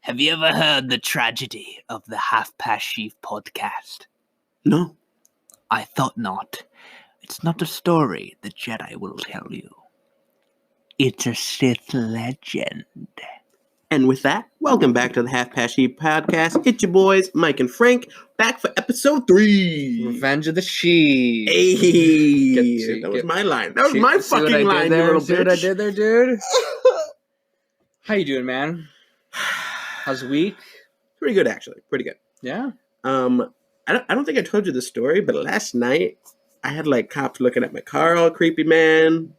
Have you ever heard the tragedy of the Half Past Sheev podcast? No. I thought not. It's not a story the Jedi will tell you. It's a Sith legend. And with that, welcome back to the Half Past Sheev podcast. It's your boys, Mike and Frank, back for episode 3. Revenge of the Sheev. Hey, that was my line. That was my fucking line, you little See bitch. what I did there, dude? How you doing, man? How's the week? Pretty good, actually. Pretty good. Yeah? I don't think I told you this story, but last night, I had, cops looking at my car all creepy, man.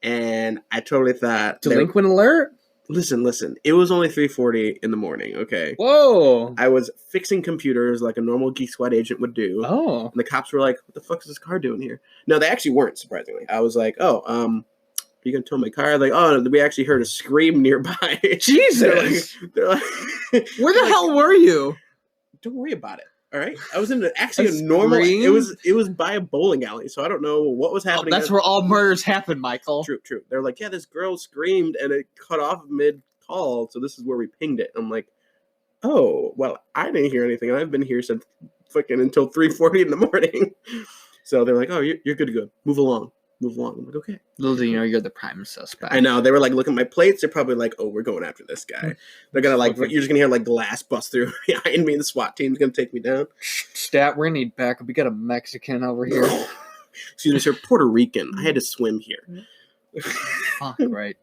And I totally thought... Delinquent alert? Listen. It was only 3:40 in the morning, okay? Whoa. I was fixing computers like a normal Geek Squad agent would do. Oh. And the cops were like, what the fuck is this car doing here? No, they actually weren't, surprisingly. I was like, are you going to tow my car? Like, oh, we actually heard a scream nearby. Jesus. They're like Where the hell were you? Don't worry about it. All right, I was in a Scream? normal. It was by a bowling alley, so I don't know what was happening. That's where all murders happen, Michael. True. They're like, yeah, this girl screamed and it cut off mid call, so this is where we pinged it. I'm like, oh, well, I didn't hear anything. I've been here since fucking until 3:40 in the morning. So they're like, oh, you're good to go. Move along. I'm like, okay. Little do you know, you're the prime suspect. I know. They were like, looking at my plates. They're probably like, oh, we're going after this guy. They're gonna you're just gonna hear glass bust through behind me. The SWAT team's gonna take me down. Stat, we're gonna need backup. We got a Mexican over here. Excuse me, sir. Puerto Rican. I had to swim here. Fuck, right.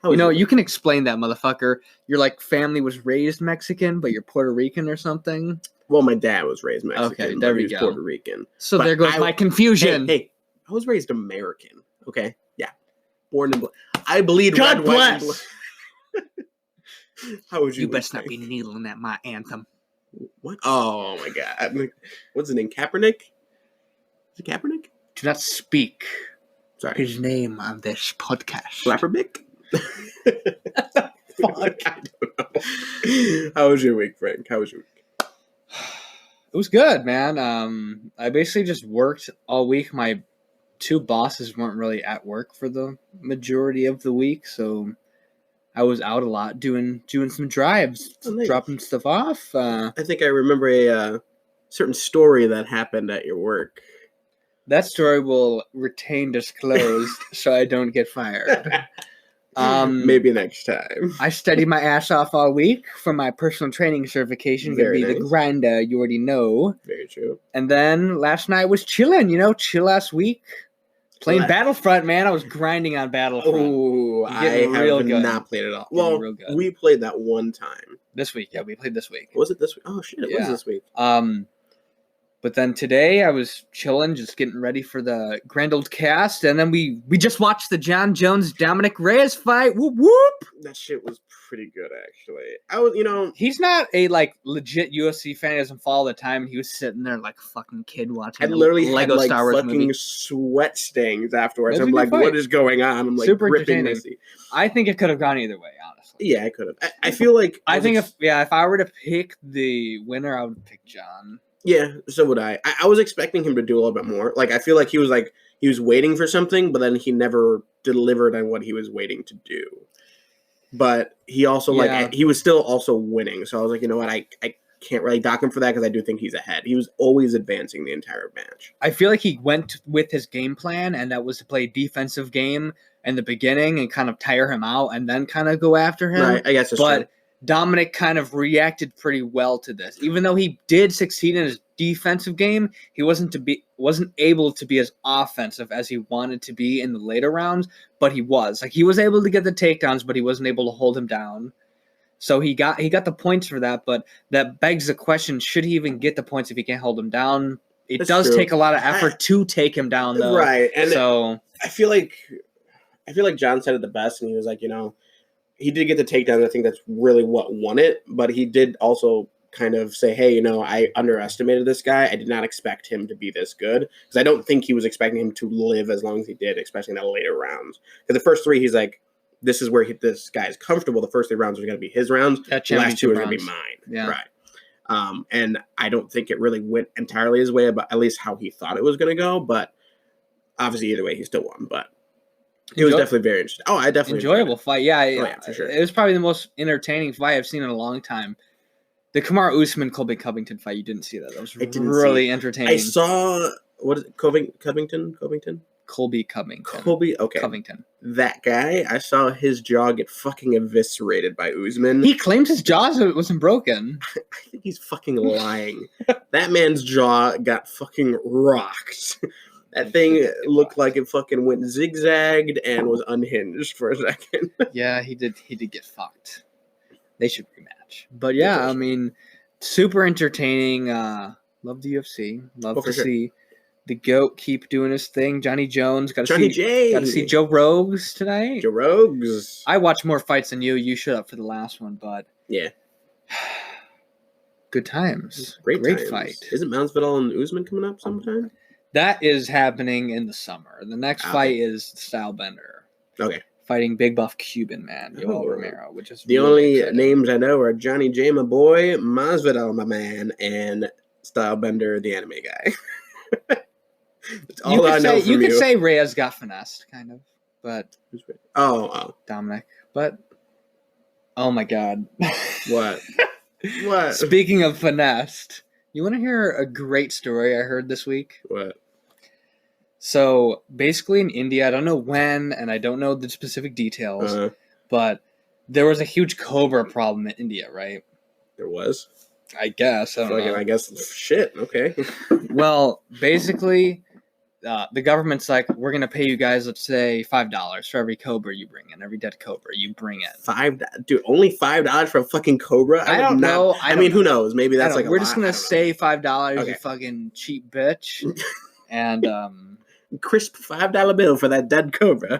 You can explain that, motherfucker. Your family was raised Mexican, but you're Puerto Rican or something. Well, my dad was raised Mexican. Okay, there we go. Puerto Rican. So there goes my confusion. Hey, I was raised American. Okay, yeah, born in. I bleed God red, bless. white, and blue. How would you? You best not be kneeling at my anthem. What? Oh my god! What's his name? Kaepernick? Is it Kaepernick? Do not speak Sorry. His name on this podcast. Flapperbick? Fuck. I don't know. How was your week, Frank? How was your week? It was good, man. I basically just worked all week. My 2 bosses weren't really at work for the majority of the week, so I was out a lot doing some drives, nice. Dropping stuff off. I think I remember a certain story that happened at your work. That story will retain disclosed so I don't get fired. Maybe next time. I studied my ass off all week for my personal training certification. Gonna be Very the nice. grinder, you already know. Very true. And then last night was chilling, chill last week. Playing Battlefront, man. I was grinding on Battlefront. Oh, I have not played it all. Well, we played that one time. This week, yeah, we played this week. Was it this week? Oh shit, it was this week. But then today I was chilling, just getting ready for the Grand Old Cast, and then we just watched the John Jones Dominic Reyes fight. Whoop whoop! That shit was pretty good, actually. I was, he's not a legit UFC fan. He doesn't follow the time. And he was sitting there like a fucking kid watching. I literally Lego had Star Wars fucking movie. Sweat stains afterwards. It was I'm a like, good fight. what is going on? I'm like, Super gripping entertaining. Missy. I think it could have gone either way, honestly. Yeah, I could have. I feel like I think if I were to pick the winner, I would pick John. Yeah, so would I. I was expecting him to do a little bit more. I feel like he was waiting for something, but then he never delivered on what he was waiting to do. But he also he was still also winning. So I was like, you know what, I can't really dock him for that because I do think he's ahead. He was always advancing the entire match. I feel like he went with his game plan, and that was to play defensive game in the beginning and kind of tire him out, and then kind of go after him. Right, I guess that's true. Dominic kind of reacted pretty well to this. Even though he did succeed in his defensive game, he wasn't able to be as offensive as he wanted to be in the later rounds, but he was. He was able to get the takedowns, but he wasn't able to hold him down. So he got the points for that, but that begs the question, should he even get the points if he can't hold him down? It does take a lot of effort to take him down, though. Right. And so I feel like John said it the best, and he was like, he did get the takedown. I think that's really what won it, but he did also kind of say, hey, I underestimated this guy. I did not expect him to be this good because I don't think he was expecting him to live as long as he did, especially in the later rounds. Because the first 3, he's like, this is where this guy is comfortable. The first 3 rounds are going to be his rounds. The last 2 are going to be mine. Yeah. Right. And I don't think it really went entirely his way, but at least how he thought it was going to go. But obviously, either way, he still won. But It was definitely very interesting. Oh, I definitely enjoyable fight. Yeah, for sure. It was probably the most entertaining fight I've seen in a long time. The Kamaru Usman Colby Covington fight, you didn't see that. That was really entertaining. I saw what is it, Covington? Colby Covington. Covington. That guy, I saw his jaw get fucking eviscerated by Usman. He claims his jaw wasn't broken. I think he's fucking lying. That man's jaw got fucking rocked. That thing looked like it fucking went zigzagged and was unhinged for a second. Yeah, he did get fucked. They should rematch. But yeah, I mean, super entertaining. Love the UFC. Love to see the GOAT keep doing his thing. Johnny Jones. Got to see Joe Rogues tonight. Joe Rogues. I watched more fights than you. You showed up for the last one, but yeah. Good times. Great times. Fight. Isn't Masvidal and Usman coming up sometime? That is happening in the summer. The next fight is Stylebender. Okay. Fighting big buff Cuban man, Yoel Romero, which is the only names I know are Johnny J, my boy, Masvidal, my man, and Stylebender, the anime guy. That's all I know from you. You could say Reyes got finessed, kind of, but Dominic. But oh my god, what? What? Speaking of finessed, you want to hear a great story I heard this week? What? So basically in India, I don't know when, and I don't know the specific details, but there was a huge cobra problem in India, right? There was? I guess. I don't know. I guess, shit, okay. Well, basically, the government's like, we're going to pay you guys, let's say, $5 for every cobra you bring in, every dead cobra you bring in. Dude, only $5 for a fucking cobra? I don't know. I mean, who knows? Maybe that's like we're just going to say $5, you fucking cheap bitch. And crisp $5 bill for that dead cobra.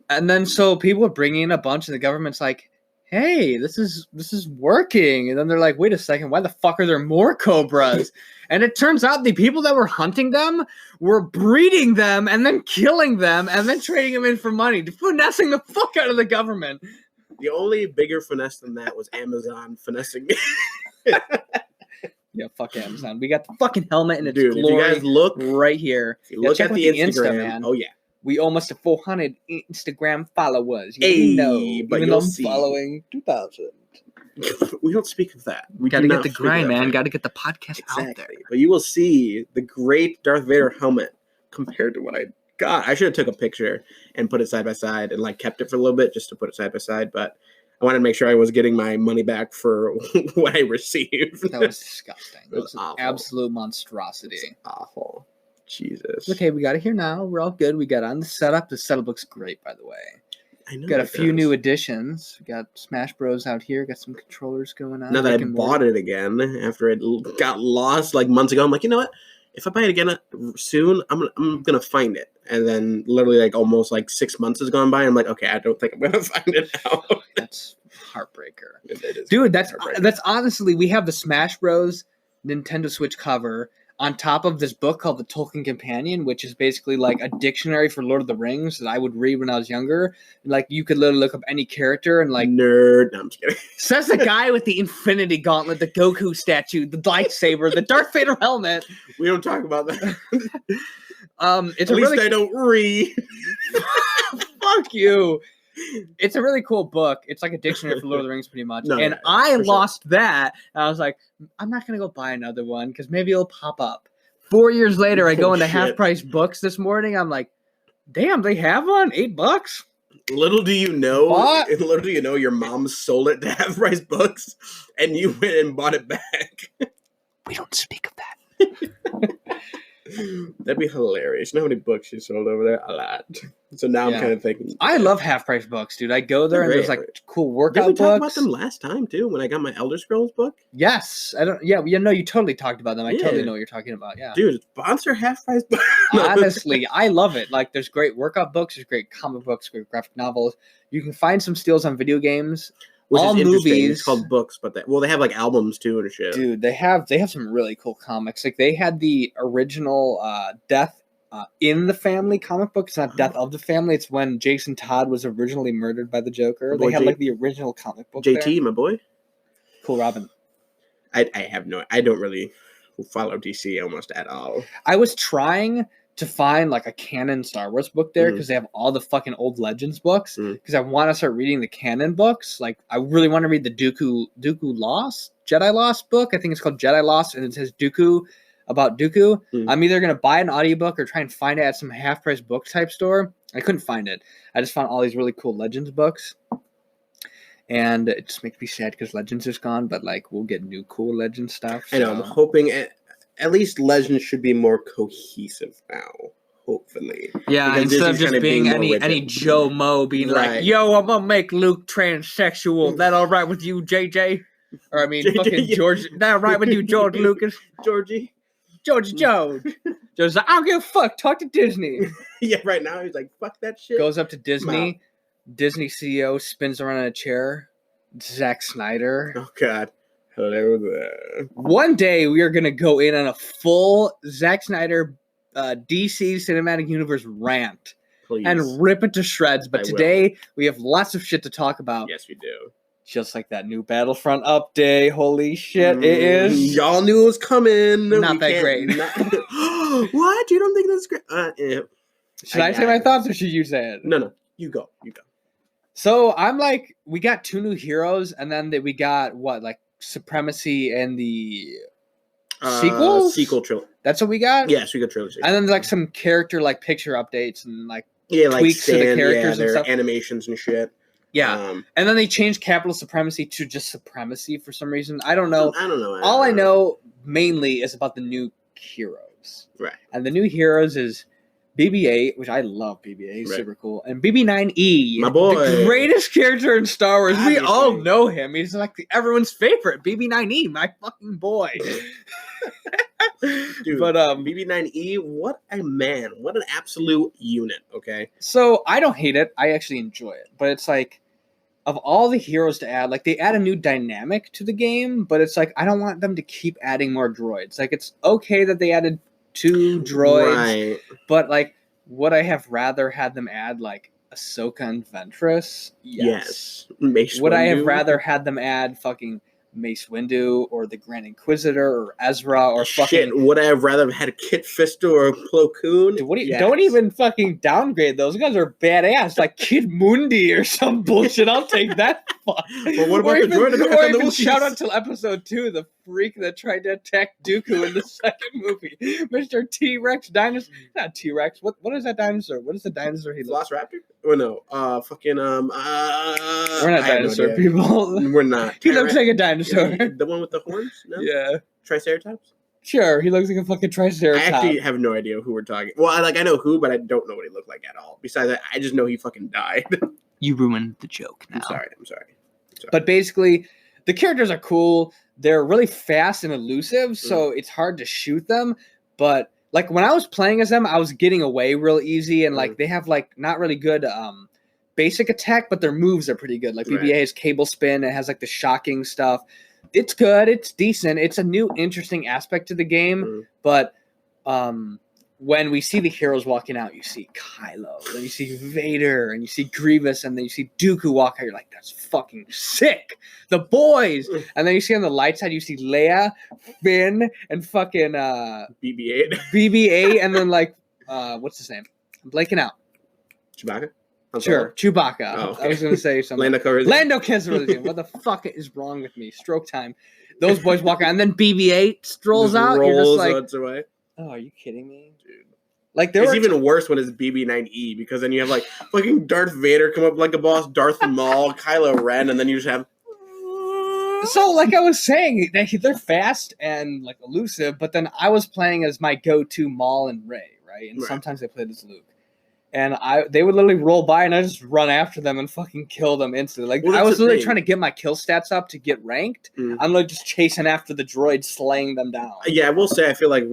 And then so people are bringing in a bunch, and the government's like, hey, this is working. And then they're like, wait a second, why the fuck are there more cobras? And it turns out the people that were hunting them were breeding them and then killing them and then trading them in for money, finessing the fuck out of the government. The only bigger finesse than that was Amazon finessing me. Yeah, fuck Amazon. We got the fucking helmet in its glory. If you guys look right here. If you look at the Instagram, man. Oh yeah. We almost have 400 Instagram followers. You know, but even though I'm following 2,000. We don't speak of that. We got to get the grind, man. Got to get the podcast out there. But you will see the great Darth Vader helmet compared to what I got. I should have took a picture and put it side by side and like kept it for a little bit just to put it side by side. But I wanted to make sure I was getting my money back for what I received. That was disgusting. That was awful. An absolute monstrosity. It was awful. Jesus. Okay, we got it here now. We're all good. We got on the setup. The setup looks great, by the way. I know. Got a few new additions. We got Smash Bros out here. Got some controllers going on. Now that I bought it again after it got lost like months ago, I'm like, you know what? If I buy it again soon, I'm gonna find it. And then literally like almost like 6 months has gone by. And I'm like, okay, I don't think I'm gonna find it now. That's heartbreaker. It is, dude. That's honestly, we have the Smash Bros. Nintendo Switch cover on top of this book called The Tolkien Companion, which is basically like a dictionary for Lord of the Rings that I would read when I was younger. Like you could literally look up any character and like nerd. No, I'm just kidding. Says the guy with the Infinity Gauntlet, the Goku statue, the lightsaber, the Darth Vader helmet. We don't talk about that. It's at least I don't read. Fuck you. It's a really cool book. It's like a dictionary for Lord of the Rings, pretty much. I lost that. And I was like, I'm not going to go buy another one because maybe it'll pop up. 4 years later, I go into Half Price Books this morning. I'm like, damn, they have one? $8? Little do you know, your mom sold it to Half Price Books and you went and bought it back. We don't speak of that. That'd be hilarious. You know how many books she sold over there? A lot. So now I'm kind of thinking. I love Half Price Books, dude. I go there and there's like cool workout books. Did we talk about them last time too when I got my Elder Scrolls book? Yes. You totally talked about them. I totally know what you're talking about. Yeah. Dude, sponsor Half Price Books. Honestly, I love it. Like there's great workout books, there's great comic books, great graphic novels. You can find some steals on video games. All movies. It's called books, but they have like albums too and shit. Dude, they have some really cool comics. Like they had the original Death in the Family comic book. It's not Death of the Family. It's when Jason Todd was originally murdered by the Joker. They had like the original comic book. JT, my boy. Cool Robin. I don't really follow DC almost at all. I was trying to find like a canon Star Wars book there because they have all the fucking old Legends books. Because I want to start reading the canon books. Like I really want to read the Dooku Jedi Lost book. I think it's called Jedi Lost, and it says Dooku about Dooku. I'm either gonna buy an audiobook or try and find it at some half-price book type store. I couldn't find it. I just found all these really cool Legends books. And it just makes me sad because Legends is gone, but like we'll get new cool Legends stuff. I know. I'm hoping at least Legends should be more cohesive now. Hopefully, yeah. Because Instead of Disney's just being rigid. any Joe Mo being like, "Yo, I'm gonna make Luke transsexual." That all right with you, JJ? Or I mean, fucking George. That all right with you, George Lucas? George. George's like, I don't give a fuck. Talk to Disney. Yeah, right now he's like, fuck that shit. Goes up to Disney. Disney CEO spins around in a chair. Zack Snyder. Oh, God. Hello there. One day we are going to go in on a full Zack Snyder DC Cinematic Universe rant. Please. And rip it to shreds. But today we have lots of shit to talk about. Yes, we do. Just like that new Battlefront update. Holy shit, it is. Y'all knew it was coming. Not that great. What? You don't think that's great? Yeah. Should I say my thoughts or should you say it? No. You go. So I'm like, we got 2 new heroes, and then we got what, like Supremacy and the sequel trilogy. That's what we got? Yeah, sequel trilogy. And then like some character like picture updates and like tweaks to the characters and stuff. Animations and shit. Yeah. And then they changed Capital Supremacy to just Supremacy for some reason. I don't know. I don't know. All I know mainly is about the new heroes. Right. And the new heroes is BB-8, which I love BB-8. He's super cool. And BB-9E. My boy. The greatest character in Star Wars. Obviously. We all know him. He's like everyone's favorite. BB-9E, my fucking boy. Dude, but BB-9E, what a man. What an absolute unit, okay? So I don't hate it. I actually enjoy it. But it's like, of all the heroes to add, like they add a new dynamic to the game, but it's like I don't want them to keep adding more droids. Like it's okay that they added 2 droids, right. But like would I have rather had them add like Ahsoka and Ventress? Yes. Mace would Windu. I have rather had them add fucking Mace Windu or the Grand Inquisitor or Ezra or fucking... Shit, would I have rather had a Kit Fisto or a Plo Koon? Dude, don't even fucking downgrade those guys are badass. Like Kid Mundi or some bullshit. I'll take that. Fuck. Well, what about the droid? Or even shout out till episode 2, the freak that tried to attack Dooku in the second movie. Mr. T-Rex dinosaur. Not T-Rex. What is that dinosaur? What is the dinosaur he looks like? Velociraptor? Oh no. We're not dinosaur people. We're not. He looks like a dinosaur. The one with the horns? No? Yeah. Triceratops? Sure, he looks like a fucking Triceratops. I actually have no idea who we're talking. Well, I know who, but I don't know what he looked like at all. Besides that, I just know he fucking died. You ruined the joke now. I'm sorry. But basically, the characters are cool. They're really fast and elusive, so it's hard to shoot them. But like when I was playing as them, I was getting away real easy, and like they have like not really good basic attack, but their moves are pretty good. Like BB-8 has cable spin, it has like the shocking stuff. It's good, it's decent. It's a new interesting aspect to the game, but when we see the heroes walking out, you see Kylo, then you see Vader, and you see Grievous, and then you see Dooku walk out. You're like, that's fucking sick. The boys. And then you see on the light side, you see Leia, Finn, and fucking BB-8. BB-8, and then like, what's his name? I'm blanking out. Chewbacca? Sure, Chewbacca. Oh, okay. I was going to say something. Lando Calrissian. What the fuck is wrong with me? Stroke time. Those boys walk out, and then BB-8 strolls out. You're just like, away. Oh, are you kidding me? Dude. Like it's even worse when it's BB-9E, because then you have like fucking Darth Vader come up like a boss, Darth Maul, Kylo Ren, and then you just have... So, like I was saying, they're fast and like elusive, but then I was playing as my go-to Maul and Rey, right? And sometimes I played as Luke. And they would literally roll by, and I just run after them and fucking kill them instantly. Like I was literally trying to get my kill stats up to get ranked. I'm like just chasing after the droids, slaying them down. Yeah, I will say I feel like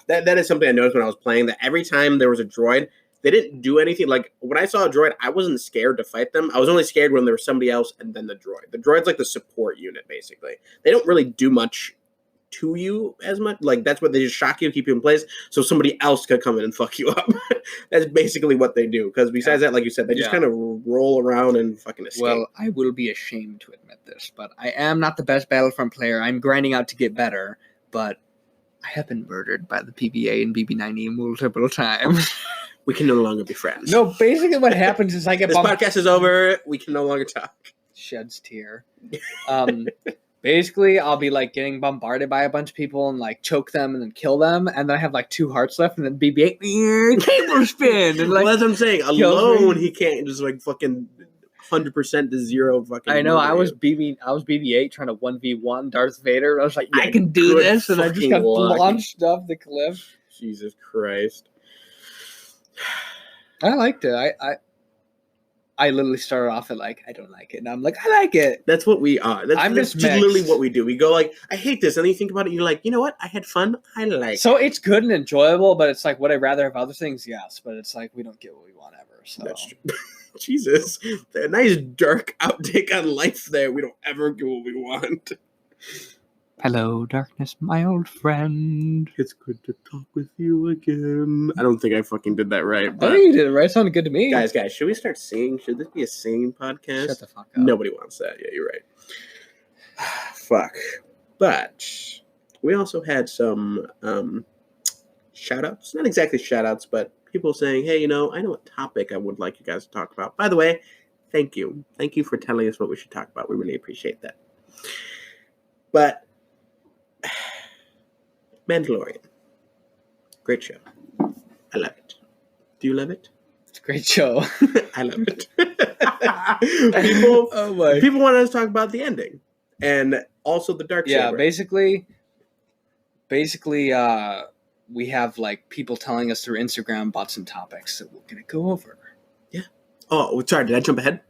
that is something I noticed when I was playing. That every time there was a droid, they didn't do anything. Like when I saw a droid, I wasn't scared to fight them. I was only scared when there was somebody else and then the droid. The droid's like the support unit, basically. They don't really do much to you as much. Like that's what they just shock you, keep you in place, so somebody else could come in and fuck you up. That's basically what they do. Because besides that, like you said, they just kind of roll around and fucking escape. Well, I will be ashamed to admit this, but I am not the best Battlefront player. I'm grinding out to get better, but I have been murdered by the PBA and BB90 multiple times. We can no longer be friends. No, basically what happens is I get This podcast is over. We can no longer talk. Sheds tear. Basically, I'll be like getting bombarded by a bunch of people and like choke them and then kill them, and then I have like 2 hearts left, and then BB-8 cable spin. And like, well, that's what I'm saying. Alone, he can't just like fucking 100% to 0 fucking. I know. I was BB-8 trying to 1v1 Darth Vader. I was like, I can do this, and I just got launched off the cliff. Jesus Christ! I liked it. I literally started off at like, I don't like it. And I'm like, I like it. That's what we are. That's just literally what we do. We go like, I hate this. And then you think about it and you're like, you know what? I had fun. I like it. So it's good and enjoyable, but it's like, would I rather have other things? Yes. But it's like, we don't get what we want ever. So that's true. Jesus. A nice dark outtake on life there. We don't ever get what we want. Hello, darkness, my old friend. It's good to talk with you again. I don't think I fucking did that right. But I think you did it right. It sounded good to me. Guys, should we start singing? Should this be a singing podcast? Shut the fuck up. Nobody wants that. Yeah, you're right. Fuck. But we also had some shout-outs. Not exactly shout-outs, but people saying, hey, I know a topic I would like you guys to talk about. By the way, thank you. Thank you for telling us what we should talk about. We really appreciate that. But Mandalorian. Great show. I love it. Do you love it? It's a great show. I love it. People want us to talk about the ending. And also the dark saber. Yeah, basically, we have like people telling us through Instagram about some topics that we're going to go over. Yeah. Oh, sorry. Did I jump ahead?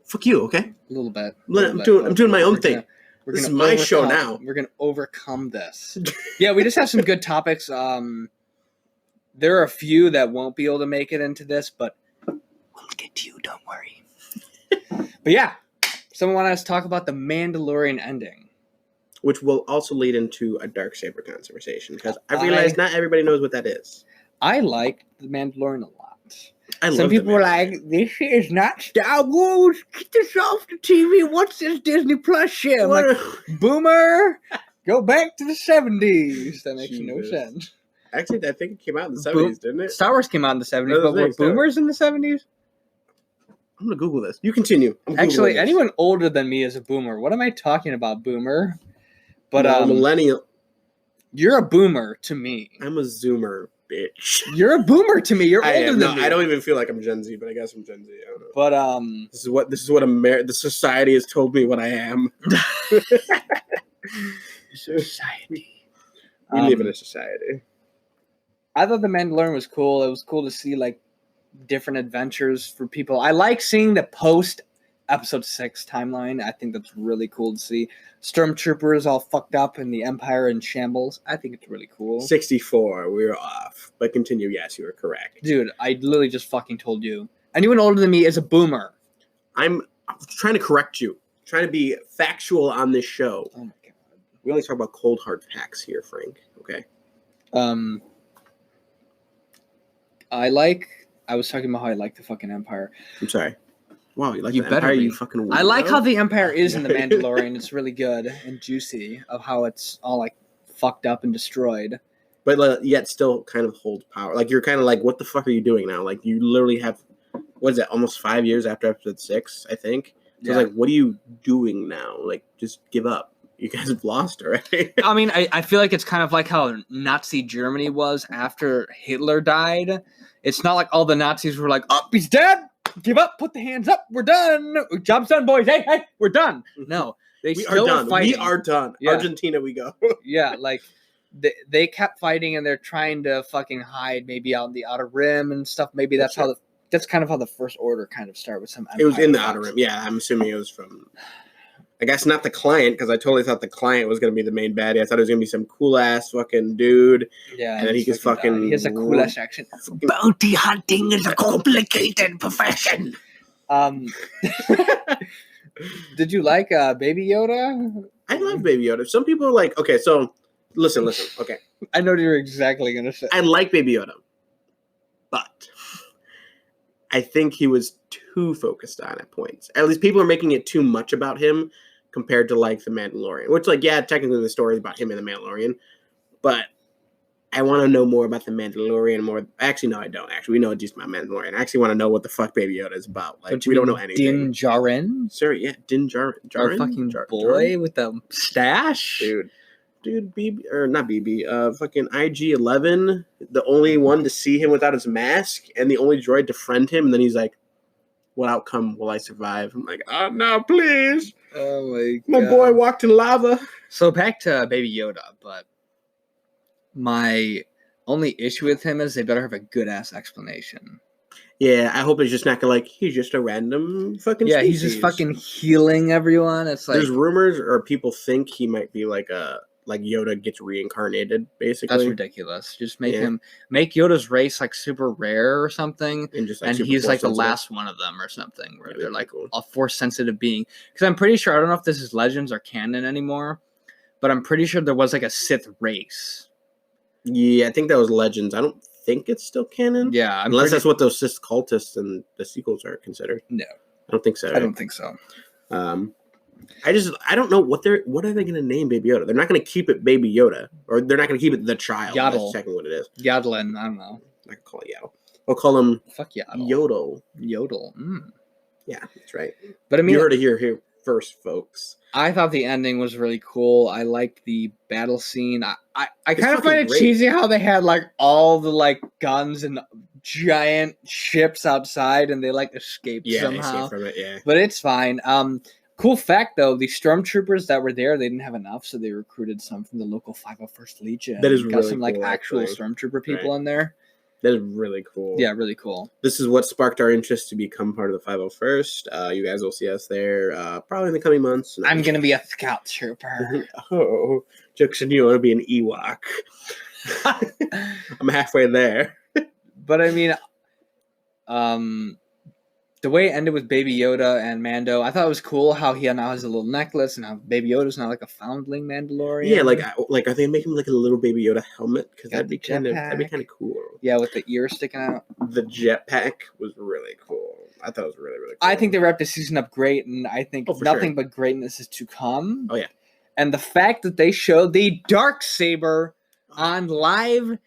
Fuck you, okay? A little bit. I'm doing my own thing. This is my show now. We're going to overcome this. Yeah, we just have some good topics. There are a few that won't be able to make it into this, but we'll get to you. Don't worry. But yeah, someone wanted us to talk about the Mandalorian ending. Which will also lead into a Darksaber conversation, because I realize not everybody knows what that is. I like the Mandalorian a lot. Some people are like, this is not Star Wars. Get this off the TV. What's this Disney Plus shit? I'm like, boomer, go back to the 70s. That makes no sense. Actually, I think it came out in the 70s, didn't it? Star Wars came out in the 70s, but were boomers in the 70s? I'm going to Google this. You continue. Actually, anyone older than me is a boomer. What am I talking about, boomer? But I'm a millennial. You're a boomer to me. I'm a zoomer, bitch. You're a boomer to me. You're older than me. I don't even feel like I'm Gen Z, but I guess I'm Gen Z. I don't know. But this is what the society has told me what I am. Society. We live in a society. I thought the Mandalorian was cool. It was cool to see like different adventures for people. I like seeing the post Episode 6 timeline. I think that's really cool to see. Stormtroopers all fucked up and the Empire in shambles. I think it's really cool. 64, we were off. But continue, yes, you were correct. Dude, I literally just fucking told you. Anyone older than me is a boomer. I'm trying to correct you. I'm trying to be factual on this show. Oh my god. We only talk about cold hard facts here, Frank. Okay. I was talking about how I like the fucking Empire. I'm sorry. Wow, you like the Empire? You fucking weirdo? I like how the Empire is in the Mandalorian. It's really good and juicy of how it's all like fucked up and destroyed. But yet still kind of hold power. Like you're kind of like, what the fuck are you doing now? Like you literally have, what is that, almost 5 years after Episode 6, I think? So it's like, what are you doing now? Like, just give up. You guys have lost already. I mean, I feel like it's kind of like how Nazi Germany was after Hitler died. It's not like all the Nazis were like, oh, he's dead. Give up. Put the hands up. We're done. Job's done, boys. Hey, we're done. No, we still are fighting. We are done. Yeah. Argentina, we go. Yeah, like they kept fighting and they're trying to fucking hide maybe out in the Outer Rim and stuff. Maybe that's how that's kind of how the First Order kind of started with some Empire. It was in the Outer Rim. Yeah, I'm assuming it was from, I guess not the client, because I totally thought the client was going to be the main baddie. I thought it was going to be some cool-ass fucking dude. Yeah. And then he gets fucking... He has a cool-ass accent. Bounty hunting is a complicated profession. Did you like Baby Yoda? I love Baby Yoda. Some people are like, okay, so listen, okay. I know what you're exactly going to say. I like Baby Yoda, but I think he was too focused on at points. At least people are making it too much about him compared to like the Mandalorian, which like, yeah, technically the story is about him and the Mandalorian, but I want to know more about the Mandalorian. More, actually, no, I don't. Actually, we know just about Mandalorian. I actually want to know what the fuck Baby Yoda is about. Like, we don't know anything. Din Djarin? Sir, yeah, Din Djarin. Our fucking boy with the stash? Dude, BB, or not BB, fucking IG-11, the only one to see him without his mask, and the only droid to friend him, and then he's like, what outcome will I survive? I'm like, oh, no, please. Oh, my God. My boy walked in lava. So back to Baby Yoda, but my only issue with him is they better have a good-ass explanation. Yeah, I hope it's just not gonna, like, he's just a random fucking species. He's just fucking healing everyone. It's like... There's rumors, or people think he might be like Yoda gets reincarnated, basically. That's ridiculous. Just make Yoda's race like super rare or something, and he's like the last one of them or something, where they're like a force sensitive being. Because I'm pretty sure, I don't know if this is Legends or canon anymore, but I'm pretty sure there was like a Sith race. Yeah, I think that was Legends. I don't think it's still canon. Yeah, unless that's what those Sith cultists and the sequels are considered. No, I don't think so. I don't think so. I don't know what are they going to name Baby Yoda? They're not going to keep it Baby Yoda, or they're not going to keep it the child. Yaddle. That's technically what it is. Yaddlin, I don't know. I can call it Yaddle. I'll call him Yaddle. Yodel. Mm. Yeah, that's right. But I mean, you heard it here first, folks. I thought the ending was really cool. I liked the battle scene. I kind of find it cheesy how they had like all the like guns and giant ships outside, and they like escaped somehow. They escaped from it, yeah. But it's fine. Cool fact though, the stormtroopers that were there, they didn't have enough, so they recruited some from the local 501st Legion. That is got really some like cool, actual actually. stormtrooper people in there. That is really cool. Yeah, really cool. This is what sparked our interest to become part of the 501st. You guys will see us there probably in the coming months. I'm going to be a scout trooper. Oh, jokes on you. I want to be an Ewok. I'm halfway there. But I mean, the way it ended with Baby Yoda and Mando, I thought it was cool how he now has a little necklace and how Baby Yoda's now like a foundling Mandalorian. Yeah, like are they making like a little Baby Yoda helmet? Because that'd be kind of cool. Yeah, with the ear sticking out. The jetpack was really cool. I thought it was really, really cool. I think they wrapped the season up great, and I think nothing but greatness is to come. Oh yeah. And the fact that they showed the Darksaber on live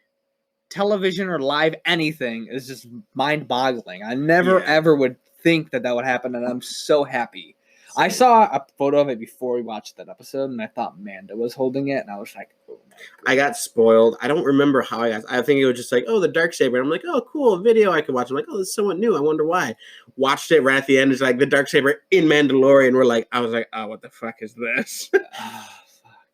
television or live anything is just mind-boggling. I never ever would think that would happen, and I'm so happy. I saw a photo of it before we watched that episode, and I thought Manda was holding it, and I was like, oh my God. I got spoiled. I don't remember how I think it was just like, oh, the Darksaber. And I'm like, oh, cool, a video I could watch. I'm like, oh, this is somewhat new. I wonder why. Watched it right at the end. It's like the Darksaber in Mandalorian. I was like, oh, what the fuck is this?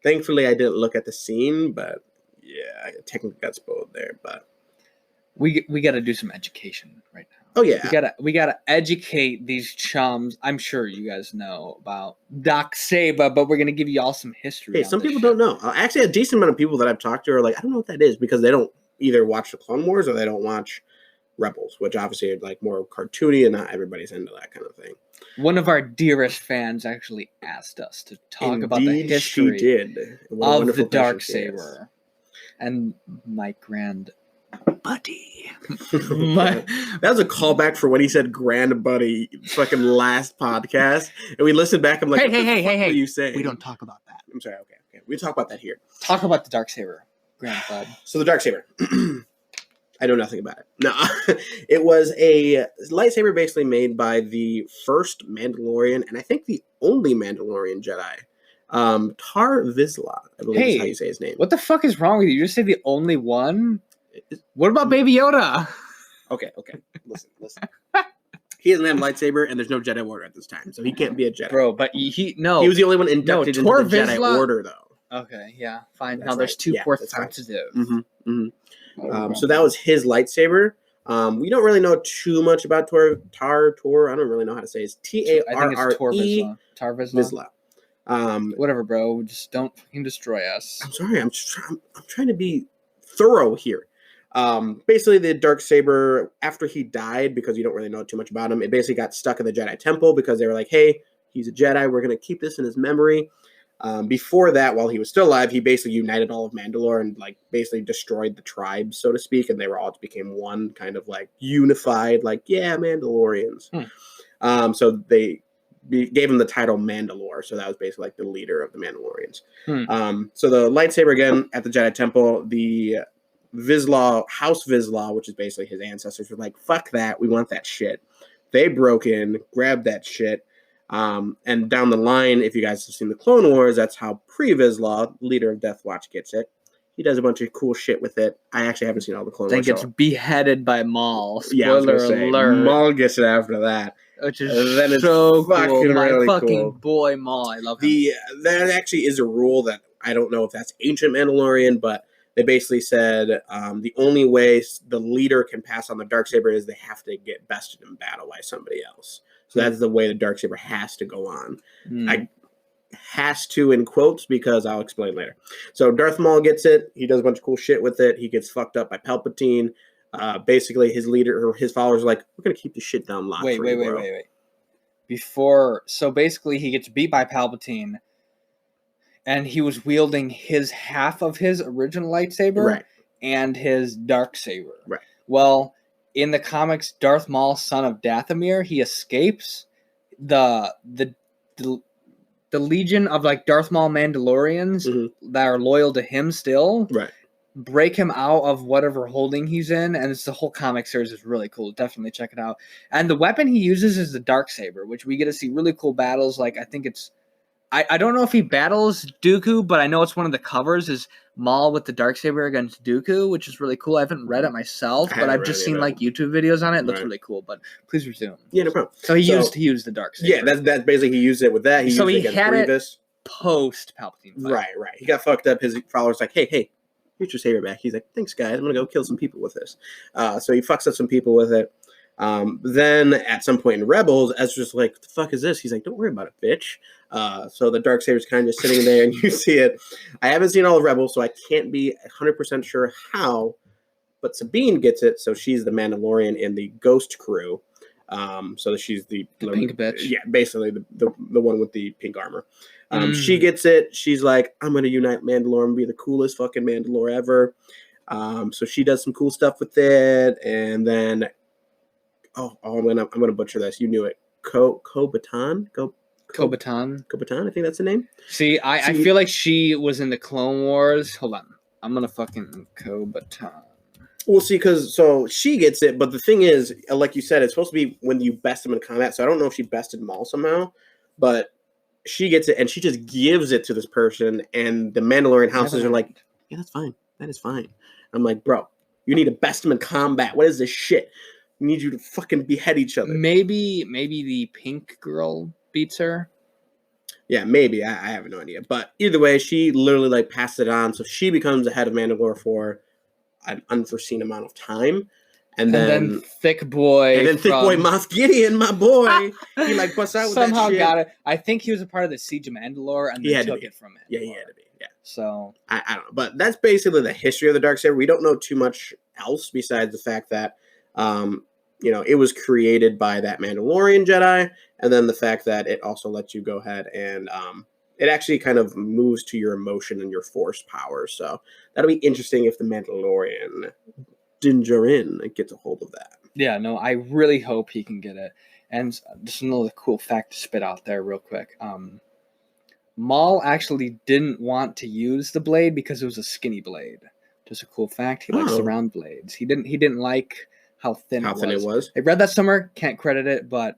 Thankfully, I didn't look at the scene, but yeah, I technically got spoiled there. But we got to do some education right now. Oh yeah, we gotta educate these chums. I'm sure you guys know about Darksaber, but we're gonna give you all some history. Hey, some people don't know. Actually, a decent amount of people that I've talked to are like, I don't know what that is, because they don't either watch the Clone Wars or they don't watch Rebels, which obviously are like more cartoony, and not everybody's into that kind of thing. One of our dearest fans actually asked us to talk about the history of the Darksaber, and my grand buddy. That was a callback for when he said grand buddy fucking last podcast, and we listened back. I'm like, hey, what are you saying? We don't talk about that. I'm sorry. Okay. We talk about that here. Talk about the Darksaber, grand bud. So the Darksaber. I know nothing about it. No, it was a lightsaber basically made by the first Mandalorian, and I think the only Mandalorian Jedi, Tar Vizsla, I believe is how you say his name. What the fuck is wrong with you? You just say the only one? What about Baby Yoda? Okay. Listen. He doesn't have a lightsaber, and there's no Jedi Order at this time, so he can't be a Jedi. Bro, but he was the only one inducted into the Jedi Order, though. Okay, yeah, fine. Now there's two fourth sensitive. So that was his lightsaber. We don't really know too much about Tar. I don't really know how to say it. It's Tarre. I think it's Tar Vizsla. Whatever, bro. Just don't fucking destroy us. I'm sorry. I'm trying to be thorough here. Basically, the Darksaber, after he died, because you don't really know too much about him, it basically got stuck in the Jedi Temple because they were like, hey, he's a Jedi. We're going to keep this in his memory. Before that, while he was still alive, he basically united all of Mandalore and like basically destroyed the tribes, so to speak, and they were all became one kind of like unified, like, yeah, Mandalorians. So they gave him the title Mandalore, so that was basically like the leader of the Mandalorians. So the lightsaber again at the Jedi Temple, the House Vizsla, which is basically his ancestors, were like, fuck that, we want that shit. They broke in, grabbed that shit. And down the line, if you guys have seen the Clone Wars, that's how Pre-Vizsla, leader of Death Watch, gets it. He does a bunch of cool shit with it. I actually haven't seen all the Clone Wars. Then gets beheaded by Maul. Yeah, I was Spoiler gonna say, alert. Maul gets it after that. Which is Then it's so fucking cool. My really fucking cool. boy Maul. I love him. That actually is a rule that I don't know if that's ancient Mandalorian, but they basically said the only way the leader can pass on the Darksaber is they have to get bested in battle by somebody else. So that's the way the Darksaber has to go on. Has to in quotes because I'll explain later. So Darth Maul gets it. He does a bunch of cool shit with it. He gets fucked up by Palpatine. Basically, his leader or his followers are like, we're gonna keep the shit down locked. Wait. So basically, he gets beat by Palpatine, and he was wielding his half of his original lightsaber and his Darksaber. Right. Well, in the comics, Darth Maul, son of Dathomir, he escapes the legion of like Darth Maul Mandalorians that are loyal to him still. Right. Break him out of whatever holding he's in, and it's the whole comic series is really cool. Definitely check it out. And the weapon he uses is the Darksaber, which we get to see really cool battles. Like I think it's, I don't know if he battles Dooku, but I know it's one of the covers is Maul with the Darksaber against Dooku, which is really cool. I haven't read it myself, but I've just seen like YouTube videos on it. It looks really cool. But please resume. Yeah, no problem. So he used the Darksaber. Yeah, that's basically he used it with that. He used it against Grievous. Post Palpatine fight. Right. He got fucked up. His followers like, hey, here's your saber back. He's like, thanks, guys. I'm gonna go kill some people with this. So he fucks up some people with it. Then at some point in Rebels, Ezra's like, what the fuck is this? He's like, don't worry about it, bitch. So the Darksaber's kind of just sitting there, and you see it. I haven't seen all of Rebels, so I can't be 100% sure how. But Sabine gets it, so she's the Mandalorian in the Ghost crew. So she's the pink bitch. Yeah, basically the one with the pink armor. She gets it. She's like, I'm gonna unite Mandalore and be the coolest fucking Mandalore ever. So she does some cool stuff with it, and then I'm gonna butcher this. You knew it. Ko-Batan. I think that's the name. See, I feel like she was in the Clone Wars. Hold on, I'm gonna fucking Ko-Batan. We'll see, so she gets it, but the thing is, like you said, it's supposed to be when you best him in combat. So I don't know if she bested Maul somehow, but she gets it, and she just gives it to this person, and the Mandalorian houses are like, yeah, that's fine. That is fine. I'm like, bro, you need to best him in combat. What is this shit? We need you to fucking behead each other. Maybe the pink girl beats her. Yeah, maybe. I have no idea. But either way, she literally like passed it on, so she becomes the head of Mandalore for an unforeseen amount of time. And then Thick Boy Moff Gideon, my boy, he like busts out with that shit. Somehow got it. I think he was a part of the Siege of Mandalore, and they took it from him. Yeah, he had to be. Yeah. So I don't know, but that's basically the history of the Darksaber. We don't know too much else besides the fact that it was created by that Mandalorian Jedi, and then the fact that it also lets you go ahead and it actually kind of moves to your emotion and your force power. So that'll be interesting if the Mandalorian Din Djarin gets a hold of that. Yeah, no, I really hope he can get it. And just another cool fact to spit out there real quick. Maul actually didn't want to use the blade because it was a skinny blade. Just a cool fact. He likes the round blades. He didn't like how thin it was. I read that somewhere. Can't credit it, but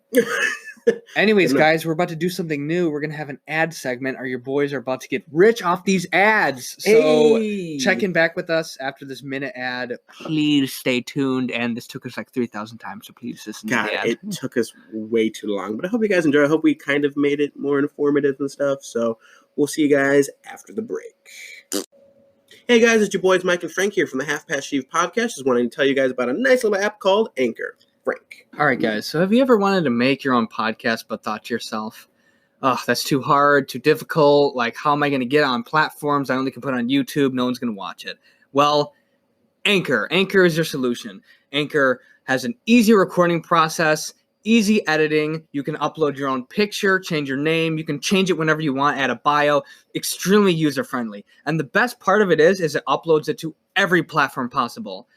anyways, guys, we're about to do something new. We're going to have an ad segment, or your boys are about to get rich off these ads. So check in back with us after this minute ad. Please stay tuned. And this took us like 3,000 times, so please listen to the ad. It took us way too long, but I hope you guys enjoy. I hope we kind of made it more informative and stuff. So we'll see you guys after the break. Hey guys, it's your boys Mike and Frank here from the Half Past Sheev podcast. Just wanting to tell you guys about a nice little app called Anchor. Frank. All right, guys. So have you ever wanted to make your own podcast but thought to yourself, oh, that's too hard, too difficult. Like, how am I going to get on platforms I only can put on YouTube? No one's going to watch it. Well, Anchor. Anchor is your solution. Anchor has an easy recording process, easy editing. You can upload your own picture, change your name. You can change it whenever you want, add a bio. Extremely user-friendly. And the best part of it is it uploads it to every platform possible.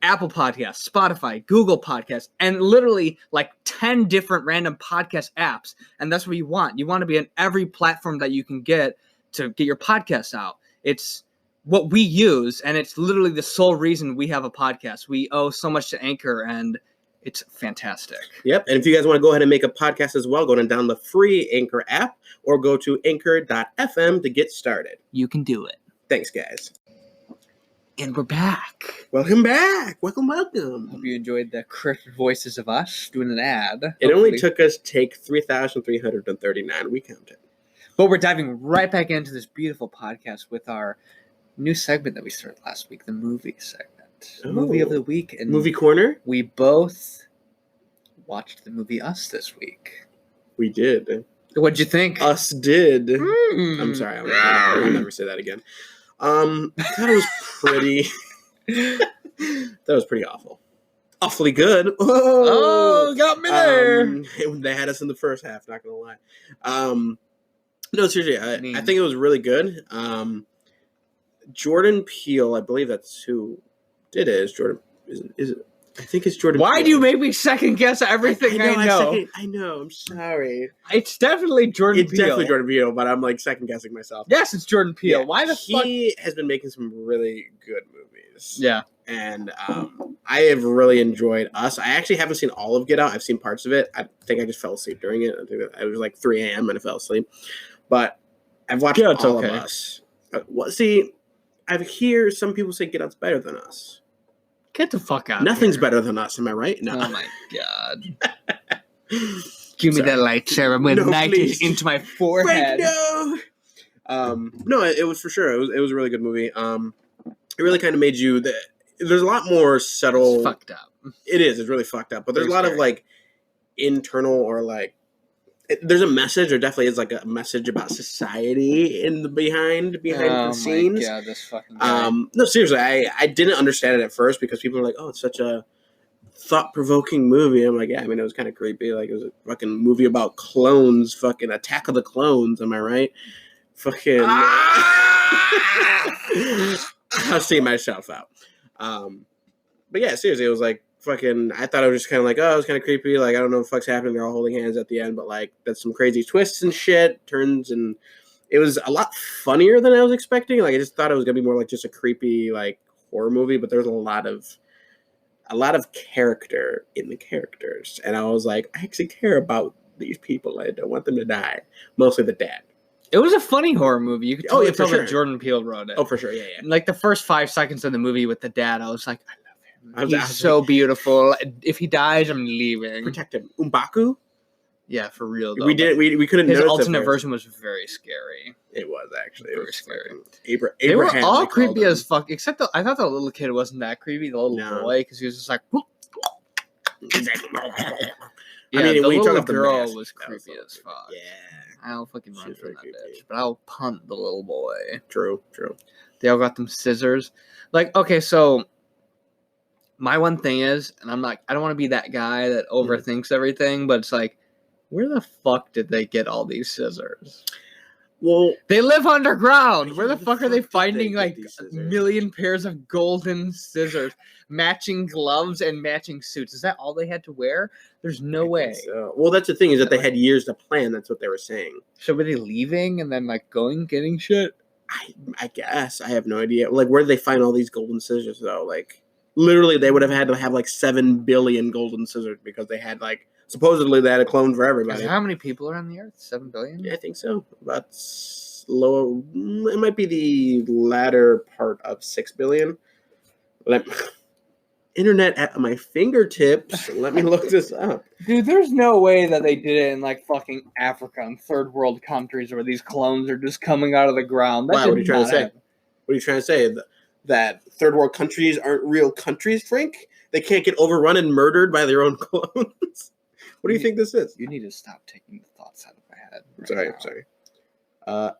Apple Podcasts, Spotify, Google Podcasts, and literally like 10 different random podcast apps. And that's what you want. You want to be on every platform that you can get to get your podcasts out. It's what we use, and it's literally the sole reason we have a podcast. We owe so much to Anchor, and it's fantastic. Yep. And if you guys want to go ahead and make a podcast as well, go and download the free Anchor app or go to anchor.fm to get started. You can do it. Thanks, guys. And we're back. Welcome back. Welcome. Hope you enjoyed the crisp voices of us doing an ad. It only took us take 3,339. We counted. But we're diving right back into this beautiful podcast with our new segment that we started last week, the movie segment. Movie of the week. And Movie Corner? we both watched the movie Us this week. We did. What'd you think? Us did. Mm. I'm sorry. I'll never say that again. I thought it was pretty... that was pretty awful. Awfully good. Oh, got me there. They had us in the first half, not going to lie. No, seriously, I think it was really good. Jordan Peele, I believe that's who did it. Is Jordan? Is it? I think it's Jordan. Why Peele. do you make me second guess everything I know? I know. I'm sorry. It's definitely Jordan It's Peele. definitely Jordan Peele, but I'm like second guessing myself. Yes, it's Jordan Peele. Yeah, Why the fuck? He has been making some really good movies. Yeah. And I have really enjoyed Us. I actually haven't seen all of Get Out. I've seen parts of it. I think I just fell asleep during it. I think it was like 3 a.m. and I fell asleep. But I've watched all of Us. See, I hear some people say Get Out's better than Us. Get the fuck out. Nothing's better than Us. Am I right? No. Oh my god. Give me that lightsaber. I'm going to knight it into my forehead. Frank, no. No, it was for sure. It was a really good movie. It really kind of made you. There's a lot more subtle. It's fucked up. It is. It's really fucked up. But there's a lot of like internal or like. There's a message, or definitely is like a message about society in the behind the scenes. Oh my god, this fucking guy. No, seriously, I didn't understand it at first because people were like, "Oh, it's such a thought-provoking movie." I'm like, yeah, I mean, it was kind of creepy. Like, it was a fucking movie about clones, fucking Attack of the Clones. Am I right? Fucking. I'll see myself out. But yeah, seriously, it was like. Fucking, I thought it was just kind of like, oh, it was kind of creepy. Like, I don't know what the fuck's happening. They're all holding hands at the end, but like, that's some crazy twists and shit, turns, and it was a lot funnier than I was expecting. Like, I just thought it was gonna be more like just a creepy like horror movie, but there's a lot of character in the characters, and I was like, I actually care about these people. I don't want them to die. Mostly the dad. It was a funny horror movie. You could totally tell sure. that Jordan Peele wrote it. Oh, for sure, yeah. Like the first 5 seconds of the movie with the dad, I was like, I love him. He's so beautiful. If he dies, I'm leaving. Protect him. M'Baku? Yeah, for real though. We couldn't his notice alternate version was very scary. It was actually. Very scary. Abraham, they were all creepy as fuck, except I thought the little kid wasn't that creepy, the little boy, because he was just like whoop. Yeah, I mean, the little girl was creepy as fuck. Yeah. I'll fucking run from that bitch, but I'll punt the little boy. True. They all got them scissors. Like, okay, so my one thing is, and I'm like, I don't want to be that guy that overthinks everything, but it's like, where the fuck did they get all these scissors? Well, they live underground. Where the fuck are they finding like a million pairs of golden scissors, matching gloves, and matching suits? Is that all they had to wear? There's no way. So. Well, that's the thing is that they had years to plan. That's what they were saying. So were they leaving and then like getting shit? I guess I have no idea. Like, where did they find all these golden scissors though? Like. Literally, they would have had to have like 7 billion golden scissors because they had like supposedly they had a clone for everybody. How many people are on the earth? 7 billion? Yeah, I think so. About low. It might be the latter part of 6 billion. Internet at my fingertips. Let me look this up. Dude, there's no way that they did it in like fucking Africa and third world countries where these clones are just coming out of the ground. Wow, what are you trying to say? What are you trying to say? That third world countries aren't real countries, Frank? They can't get overrun and murdered by their own clones? What do you think this is? You need to stop taking the thoughts out of my head. Sorry.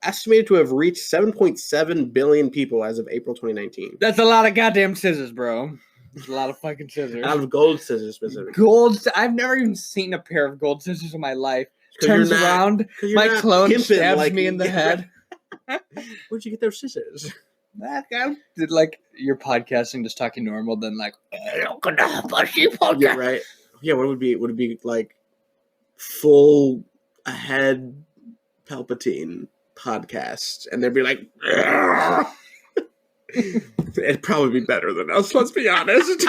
Estimated to have reached 7.7 billion people as of April 2019. That's a lot of goddamn scissors, bro. That's a lot of fucking scissors. Out of gold scissors, specifically. I've never even seen a pair of gold scissors in my life. Turns around, my clone stabs like me in the head. Where'd you get those scissors? That guy did like you're podcasting, just talking normal, then like yeah, right. Yeah, what would it be like full ahead Palpatine podcast, and they'd be like It'd probably be better than us. Let's be honest.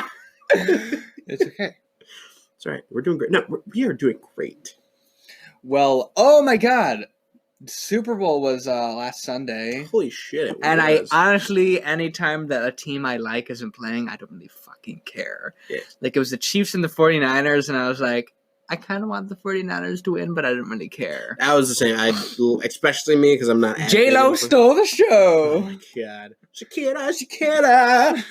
It's okay. It's all right. We're doing great. No, we are doing great. Well, oh my God. Super Bowl was last Sunday. Holy shit. It And was. I honestly, anytime that a team I like isn't playing, I don't really fucking care. Yeah. Like, it was the Chiefs and the 49ers, and I was like, I kind of want the 49ers to win, but I didn't really care. I was the same. Especially me, because I'm not. J-Lo stole the Oh show. my god. Shakira.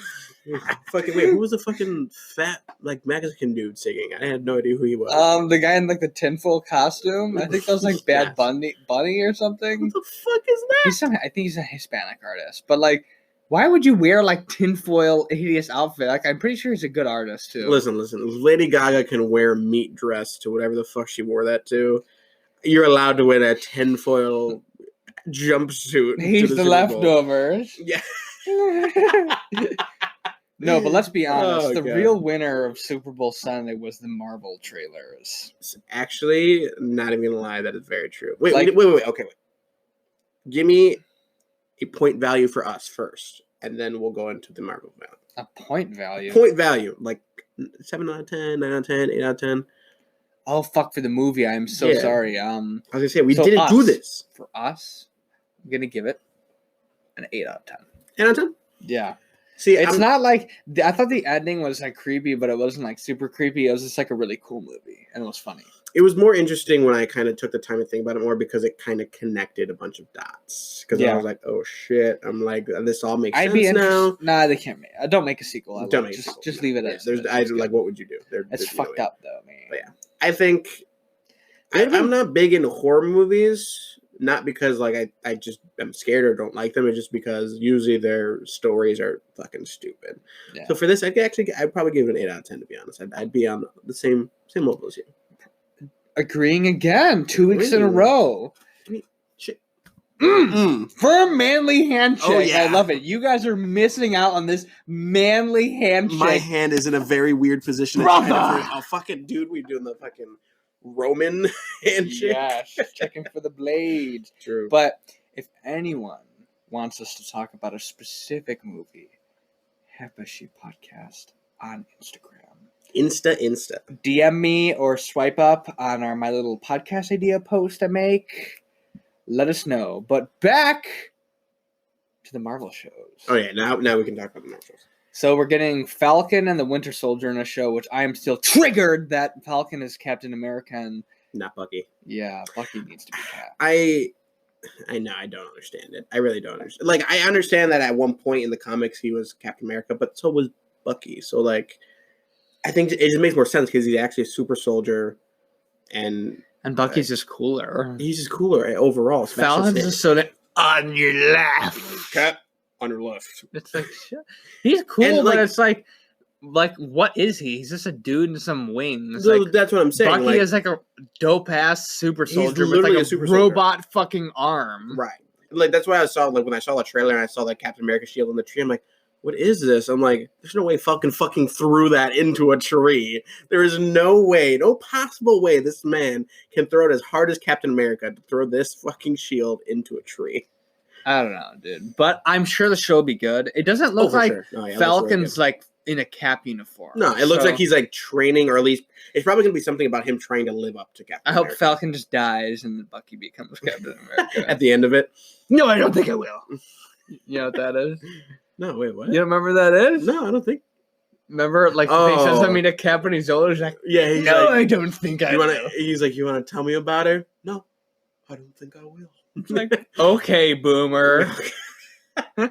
Fucking wait, who was the fucking fat Mexican dude singing? I had no idea who he was. The guy in like the tinfoil costume. I think that was like Bad Bunny or something. What the fuck is that? I think he's a Hispanic artist. But like, why would you wear like tinfoil hideous outfit? Like, I'm pretty sure he's a good artist too. Listen. Lady Gaga can wear a meat dress to whatever the fuck she wore that to. You're allowed to wear a tinfoil jumpsuit. He's to the Super Bowl. leftovers. Yeah. No, but let's be honest. Oh, the God. real winner of Super Bowl Sunday was the Marvel trailers. Actually, not even gonna lie, that is very true. Wait. Okay, wait. Give me a point value for us first, and then we'll go into the Marvel value. A point value. Point value, like 7 out of 10, 9 out of 10, 8 out of 10. Oh fuck for the movie! I'm so Yeah. sorry. I was gonna say we So didn't do us. this. For us, I'm gonna give it an 8 out of 10. 8 out of 10. Yeah. See, It's not like I thought the ending was like creepy, but it wasn't like super creepy. It was just like a really cool movie, and it was funny. It was more interesting when I kind of took the time to think about it more because it kind of connected a bunch of dots. Because I Yeah. was like, oh shit, I'm like, this all makes I'd be sense now. interested. Nah, they can't make. Don't make a sequel. Don't make a sequel, just no. leave it Yeah, as. there's, it is. I It's like, good. what would you do? It's there's no fucked way. up though, man. But yeah. I think I'm not big into horror movies. Not because like I just am scared or don't like them. It's just because usually their stories are fucking stupid. Yeah. So for this, I'd probably give it an 8 out of 10 to be honest. I'd be on the same level as you. Agreeing again, 2 weeks in a Agreeing. row. Shit. Firm manly handshake. Oh, yeah. I love it. You guys are missing out on this manly handshake. My hand is in a very weird position. Brother! Oh fucking dude, we doing the fucking Roman handshake. Yes, checking for the blade. True. But if anyone wants us to talk about a specific movie, Half Past Sheev podcast on Instagram. Insta. DM me or swipe up on my little podcast idea post I make. Let us know. But back to the Marvel shows. Oh yeah, now we can talk about the Marvels. So we're getting Falcon and the Winter Soldier in a show, which I am still triggered that Falcon is Captain America, and Not Bucky. yeah, Bucky needs to be Cap. I know I don't understand it. I really don't understand. Like I understand that at one point in the comics he was Captain America, but so was Bucky. So like, I think it just makes more sense because he's actually a super soldier, and Bucky's just cooler. he's just cooler overall. Falcon's just so that on your left. Cap on your left. It's like shit. He's cool, And, but like- it's like what is he? He's just a dude in some wings. So Like that's what I'm saying. Bucky like, is like a dope ass super He's soldier with literally like a super soldier. robot fucking arm. right. Like that's why I saw when I saw the trailer and I saw that Captain America shield in the tree. I'm like, what is this? I'm like, there's no way Falcon fucking threw that into a tree. There is no way, no possible way this man can throw it as hard as Captain America to throw this fucking shield into a tree. I don't know, dude. But I'm sure the show will be good. It doesn't look for like sure. Oh, yeah, it looks really Falcon's good. like in a Cap uniform. No, it looks So like he's like training, or at least it's probably gonna be something about him trying to live up to Captain I hope America. Falcon just dies and then Bucky becomes Captain America. At the end of it. No, I don't think I will. You know what that is? No, wait, what? You don't remember what that is? No, I don't think. Remember, like, he says something to Cap when he's older. He's like, Yeah, he's no, like, I don't think I will. He's like, you want to tell me about her? No, I don't think I will. Like, okay, boomer. I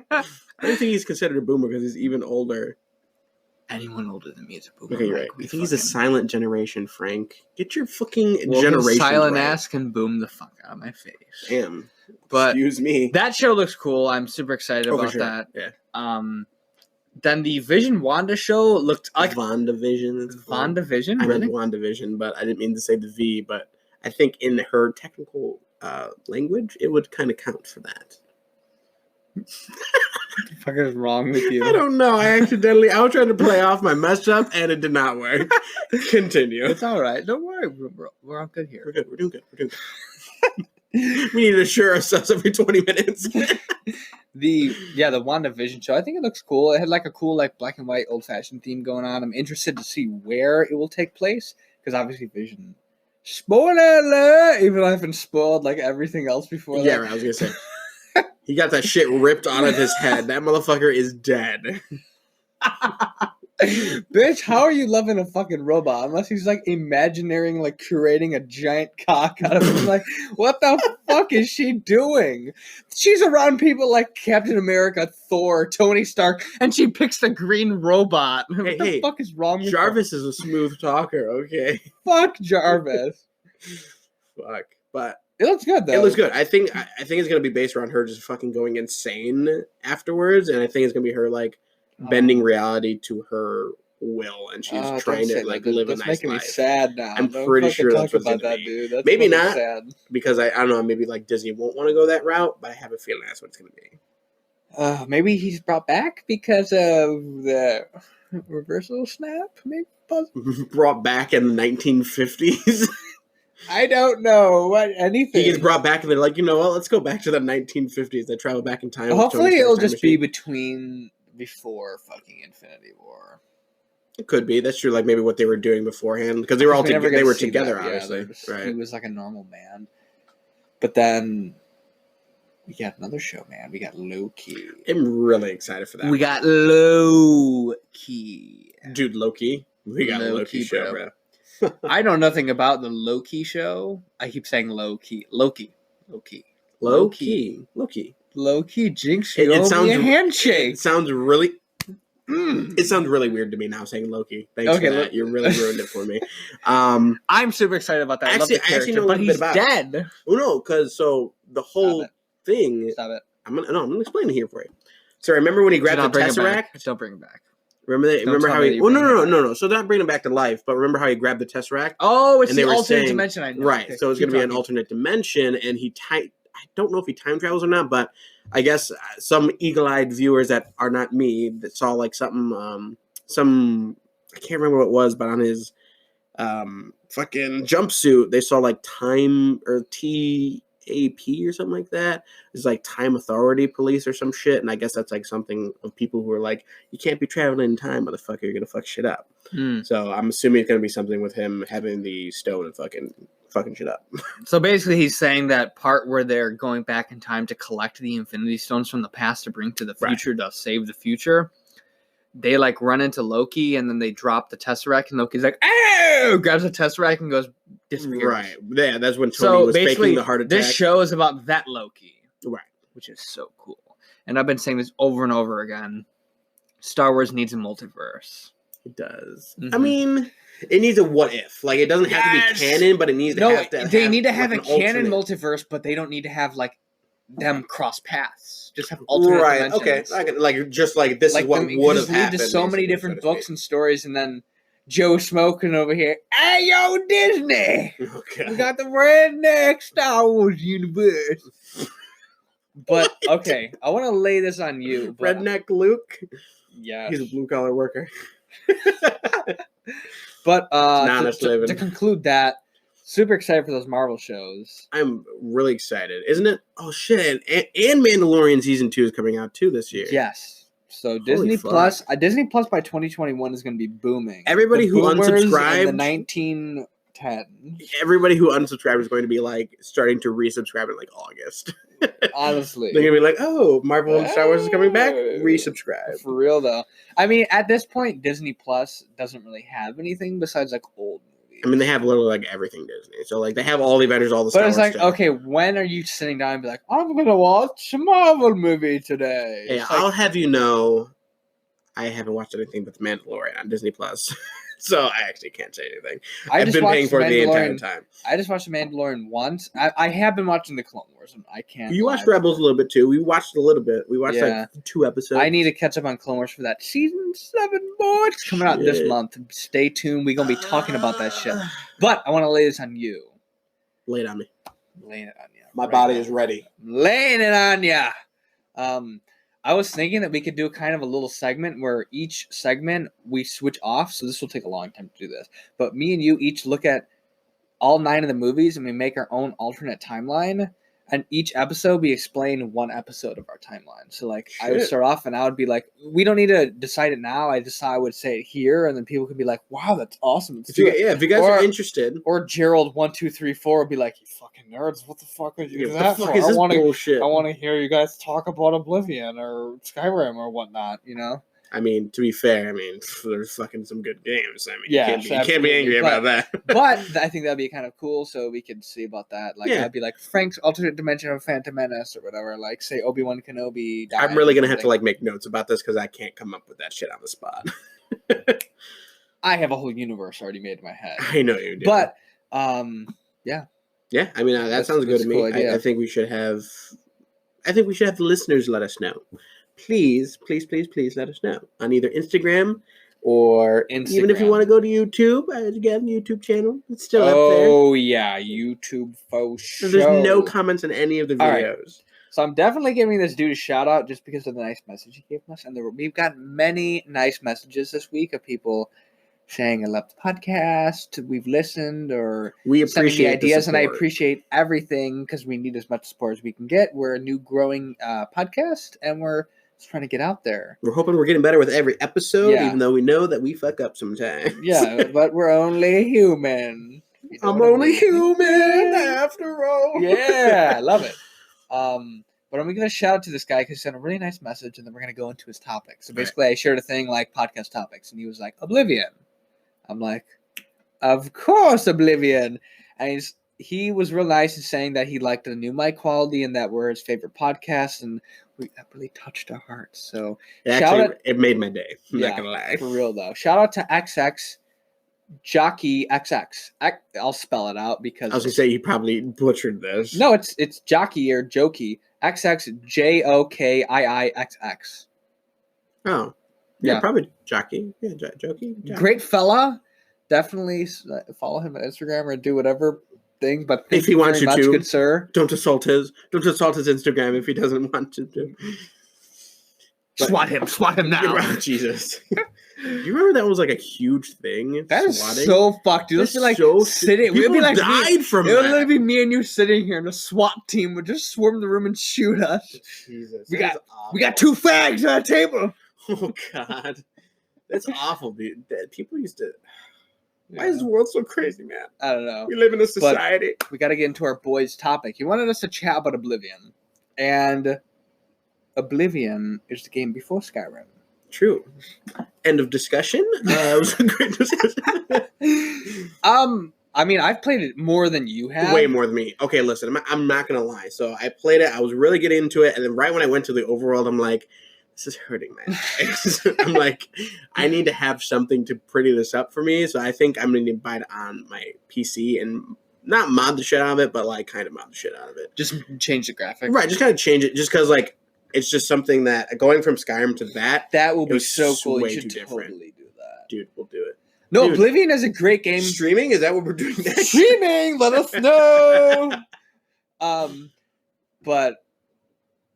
don't think he's considered a boomer because he's even older. Anyone older than me is a boomer. Okay, you're right. Like, we I think he's a fucking- silent generation, Frank. Get your fucking Well, his generation silent right. ass can boom the fuck out of my face. Damn. But excuse me. that show looks cool. I'm super excited Oh, for about sure. that. Yeah. Then the Vision Wanda show looked like WandaVision. it's called. WandaVision. I meant Really? WandaVision, but I didn't mean to say the V. But I think in her technical language, it would kind of count for that. What the fuck is wrong with you? I don't know. I was trying to play off my mess up, and it did not work. Continue. It's all right. Don't worry. We're all good here. We're good. We're doing good. We need to assure ourselves every 20 minutes. The WandaVision show, I think it looks cool. It had like a cool like black and white old fashioned theme going on. I'm interested to see where it will take place because obviously Vision. Spoiler alert! Even though I've been spoiled like everything else before. Yeah, that. right, I was gonna say. He got that shit ripped out of his head. That motherfucker is dead. Bitch, how are you loving a fucking robot? Unless he's like imagineering, like creating a giant cock out of him. Like, what the fuck is she doing? She's around people like Captain America, Thor, Tony Stark, and she picks the green robot. What the fuck is wrong with Jarvis is a smooth talker, okay? Fuck Jarvis. Fuck. But it looks good though. It looks good. I think it's gonna be based around her just fucking going insane afterwards, and I think it's gonna be her like bending reality to her will, and she's trying to like live a nice life. That's making me sad now. I'm pretty sure that's what's going to be. Dude. That's maybe not, sad. because I don't know. Maybe like Disney won't want to go that route, but I have a feeling that's what it's going to be. Maybe he's brought back because of the reversal snap. Maybe brought back in the 1950s. I don't know what anything. He gets brought back, and they're like, you know what? Let's go back to the 1950s. They travel back in time. Hopefully, it'll just be before fucking Infinity War. It could be. That's true. Like maybe what they were doing beforehand, because they were all together. They were together, obviously. Right. He was like a normal man, but then we got another show, man. We got Loki. I'm really excited for that. We got Loki, dude. Loki. We got Loki show, bro. I know nothing about the Loki show. I keep saying Loki. Jinx, you owe me a handshake. It sounds really. It sounds really weird to me now saying Loki. Thanks for that. You really ruined it for me. I'm super excited about that. I love the character, but he's dead. Oh no, because the whole thing. Stop it. I'm gonna explain it here for you. So remember when he grabbed the Tesseract? Don't bring it back. Remember how he? Oh no. So they're not bringing him back to life, but remember how he grabbed the Tesseract? Oh, it's the alternate dimension. I know. Right. Okay, so it's going to be an alternate dimension, and I don't know if he time travels or not, but I guess some eagle-eyed viewers that are not me that saw like something, I can't remember what it was, but on his fucking jumpsuit, they saw like time or TAP or something like that. It's like Time Authority Police or some shit, and I guess that's like something of people who are like, you can't be traveling in time, motherfucker, you're gonna fuck shit up. So I'm assuming it's gonna be something with him having the stone and fucking shit up. So basically he's saying that part where they're going back in time to collect the Infinity Stones from the past to bring to the future to save the future. They like run into Loki, and then they drop the Tesseract, and Loki's like, "Oh!" grabs the Tesseract and goes disappears. Right. Yeah, that's when Tony was faking the heart attack. This show is about that Loki. Right. Which is so cool. And I've been saying this over and over again. Star Wars needs a multiverse. It does. Mm-hmm. I mean, it needs a what if. Like, it doesn't have to be canon, but it needs to have to they need to have a canon multiverse, but they don't need to have like them cross paths. Just have alternate dimensions. Okay. Like just like this is what would have happened. There's so many different books and stories, and then Joe smoking over here. Hey, yo, Disney! Okay. We got the redneck Star Wars universe. But okay, I want to lay this on you. Redneck Luke. Yeah, he's a blue collar worker. But to conclude that. Super excited for those Marvel shows. I'm really excited. Isn't it? Oh, shit. And Mandalorian Season 2 is coming out, too, this year. Yes. So Disney Plus by 2021 is going to be booming. Everybody who unsubscribed. The 1910. Everybody who unsubscribed is going to be, like, starting to resubscribe in, like, August. Honestly. They're going to be like, oh, Marvel and Star Wars is coming back? Resubscribe. For real, though. I mean, at this point, Disney Plus doesn't really have anything besides, like, old movies. I mean, they have literally like everything Disney. So like they have all the Avengers, all the Star Wars. But it's like, okay, when are you sitting down and be like, I'm gonna watch a Marvel movie today? Hey, I'll have you know, I haven't watched anything but The Mandalorian on Disney Plus. So I actually can't say anything. I've been paying for it the entire time. I just watched The Mandalorian once. I have been watching the Clone Wars, and I can't. You watched Rebels a little bit too. We watched a little bit. We watched like 2 episodes. I need to catch up on Clone Wars for that season 7, boy. It's coming out this month. Stay tuned. We're gonna be talking about that shit. But I want to lay this on you. Lay it on me. Laying it on you. My body is ready. Laying it on you. I was thinking that we could do kind of a little segment where each segment we switch off. So this will take a long time to do this. But me and you each look at all 9 of the movies and we make our own alternate timeline. And each episode, we explain one episode of our timeline. So, like, I would Shit. start off and I would be like, we don't need to decide it now. I would say it here. And then people could be like, wow, that's awesome. Let's do it. If you guys Or- are interested, Or Gerald 1, 2, 3, 4 would be like, "You fucking nerds! What the fuck would you do what that the fuck for? is I this want bullshit? to hear you guys talk about Oblivion or Skyrim or whatnot." You know? I mean, to be fair, I mean, there's fucking some good games. I mean, Yeah, you can't be angry absolutely. about that. But I think that'd be kind of cool, so we could see about that. Like, Yeah. I'd be like Frank's alternate dimension of Phantom Menace or whatever. Like, say Obi-Wan Kenobi. Died I'm really or gonna have to something. like make notes about this because I can't come up with that shit on the spot. I have a whole universe already made in my head. I know you do. But yeah, I mean that sounds good that's to a me. cool idea. I think we should have. I think we should have the listeners let us know. Please let us know on either Instagram or even if you Instagram. want to go to YouTube. Again, YouTube channel. It's still up there. oh yeah, YouTube faux show. There's no comments in any of the All right. videos. So I'm definitely giving this dude a shout out just because of the nice message he gave us, and we've got many nice messages this week of people saying I love the podcast, we've listened, or We sending me appreciate the ideas, and I support. appreciate everything because we need as much support as we can get. We're a new growing podcast, and we're just trying to get out there. We're hoping we're getting better with every episode, Yeah. even though we know that we fuck up sometimes. Yeah, but we're only human. You know I'm what I only mean? human after all. Yeah, I love it. But I'm gonna shout out to this guy because he sent a really nice message, and then we're gonna go into his topic. So basically, I shared a thing like podcast topics, and he was like Oblivion. I'm like, of course, Oblivion. And he was real nice in saying that he liked the new mic quality and that we're his favorite podcast, and that really touched our hearts. So It made my day. I'm Yeah, not gonna lie. for real though, shout out to XX Jockey XX. I'll spell it out because I was gonna say you probably butchered this. no, it's Jockey or Jokey. XX JOKIIXX. Oh. Yeah, Yeah. probably Jockey. Yeah, Jokey. Great fella. Definitely follow him on Instagram or do whatever things. But thank If he you wants very you much, to. good sir. Don't assault his Instagram if he doesn't want to do. Swat him now. Jesus. You remember that was like a huge thing? That is swatting? so fucked, dude. That's Let's be like so sitting. We'd People be like died from it would that. literally be me and you sitting here, and a SWAT team would just swarm the room and shoot us. Jesus. We that got- is awful. We got 2 fags on the table. Oh God. That's awful, dude. People used to. Why is the world so crazy, man? I don't know. We live in a society. We got to get into our boys' topic. He wanted us to chat about Oblivion, and Oblivion is the game before Skyrim. True. End of discussion. It was a great discussion. I mean, I've played it more than you have. Way more than me. Okay, listen, I'm not gonna lie. So I played it. I was really getting into it, and then right when I went to the overworld, I'm like, this is hurting my eyes. I'm like, I need to have something to pretty this up for me. So I think I'm gonna buy it on my PC and not mod the shit out of it, but like kind of mod the shit out of it. Just change the graphic. Right, just kind of change it, just because like it's just something that going from Skyrim to that, That will It be was so cool. way You should too different. totally do that. dude, we'll do it. No, Dude. Oblivion is a great game. Streaming, is that what we're doing next? Streaming, let us know. But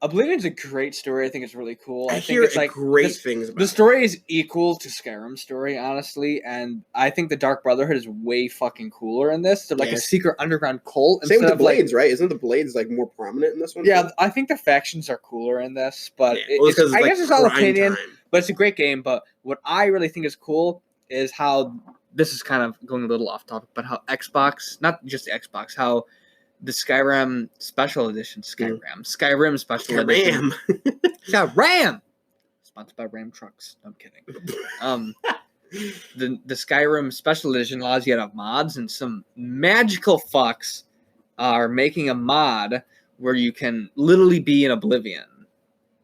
Oblivion's a great story. I think it's really cool. I think hear it's like great this- things about the it. story is equal to Skyrim's story, honestly, and I think the Dark Brotherhood is way fucking cooler in this. They're like a Yes. secret underground cult. Same with instead the of, like- blades, right? Isn't the blades like more prominent in this one? Yeah, I think the factions are cooler in this, but Yeah. Well, it's 'cause I like guess it's all prime opinion. time. But it's a great game. But what I really think is cool is how this is kind of going a little off topic, but how Xbox, not just the Xbox, how the Skyrim Special Edition, Skyrim Special Edition, Skyrim, sponsored by Ram Trucks. No, I'm kidding. The Skyrim Special Edition allows you to have mods, and some magical fucks are making a mod where you can literally be in Oblivion.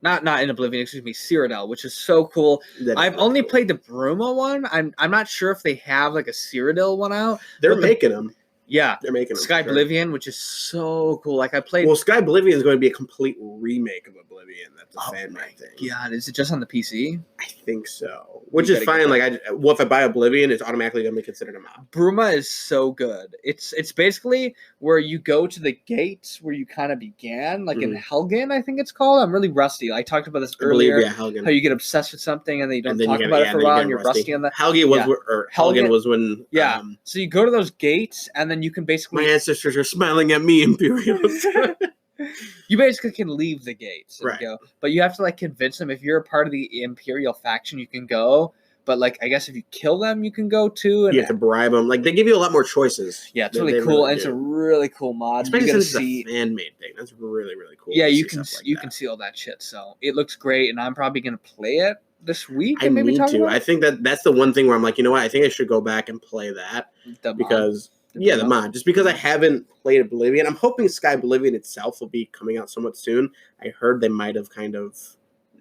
Not in Oblivion, excuse me, Cyrodiil, which is so cool. I've only played the Bruma one. I'm not sure if they have like a Cyrodiil one out. They're but making them. Yeah, They're making them. Sky sure. Oblivion, which is so cool. Like I played. Well, Sky Oblivion is going to be a complete remake of Oblivion. That's a Oh fan my made thing. God, is it just on the PC? I think so. Which You is gotta fine. get Like, if I buy Oblivion, it's automatically going to be considered a mod. Bruma is so good. It's basically where you go to the gates where you kind of began, like in Helgen, I think it's called. I'm really rusty. I talked about this I believe, earlier. yeah, Helgen. How you get obsessed with something and then you don't And then talk you get- about yeah, it for a then while get and you're rusty on that. Helgen was, Yeah. or Helgen Helgen- was when. Yeah. So you go to those gates and then you can My basically ancestors are smiling at me, Imperials. You basically can leave the gates and Right. go, but you have to like convince them. If you're a part of the Imperial faction, you can go. But like, I guess if you kill them, you can go too. And You have to bribe them. Like they give you a lot more choices. yeah, it's They really cool. really And it's do. a really cool mod. Especially you get to since see. it's a fan-made thing. That's really, really cool. Yeah, to you see can stuff like you that. can see all that shit. So it looks great, and I'm probably gonna play it this week. I And maybe need talk to. about I think that's the one thing where I'm like, you know what? I think I should go back and play that the mod. because The the mod. Just because I haven't played Oblivion, I'm hoping Sky Oblivion itself will be coming out somewhat soon. I heard they might have kind of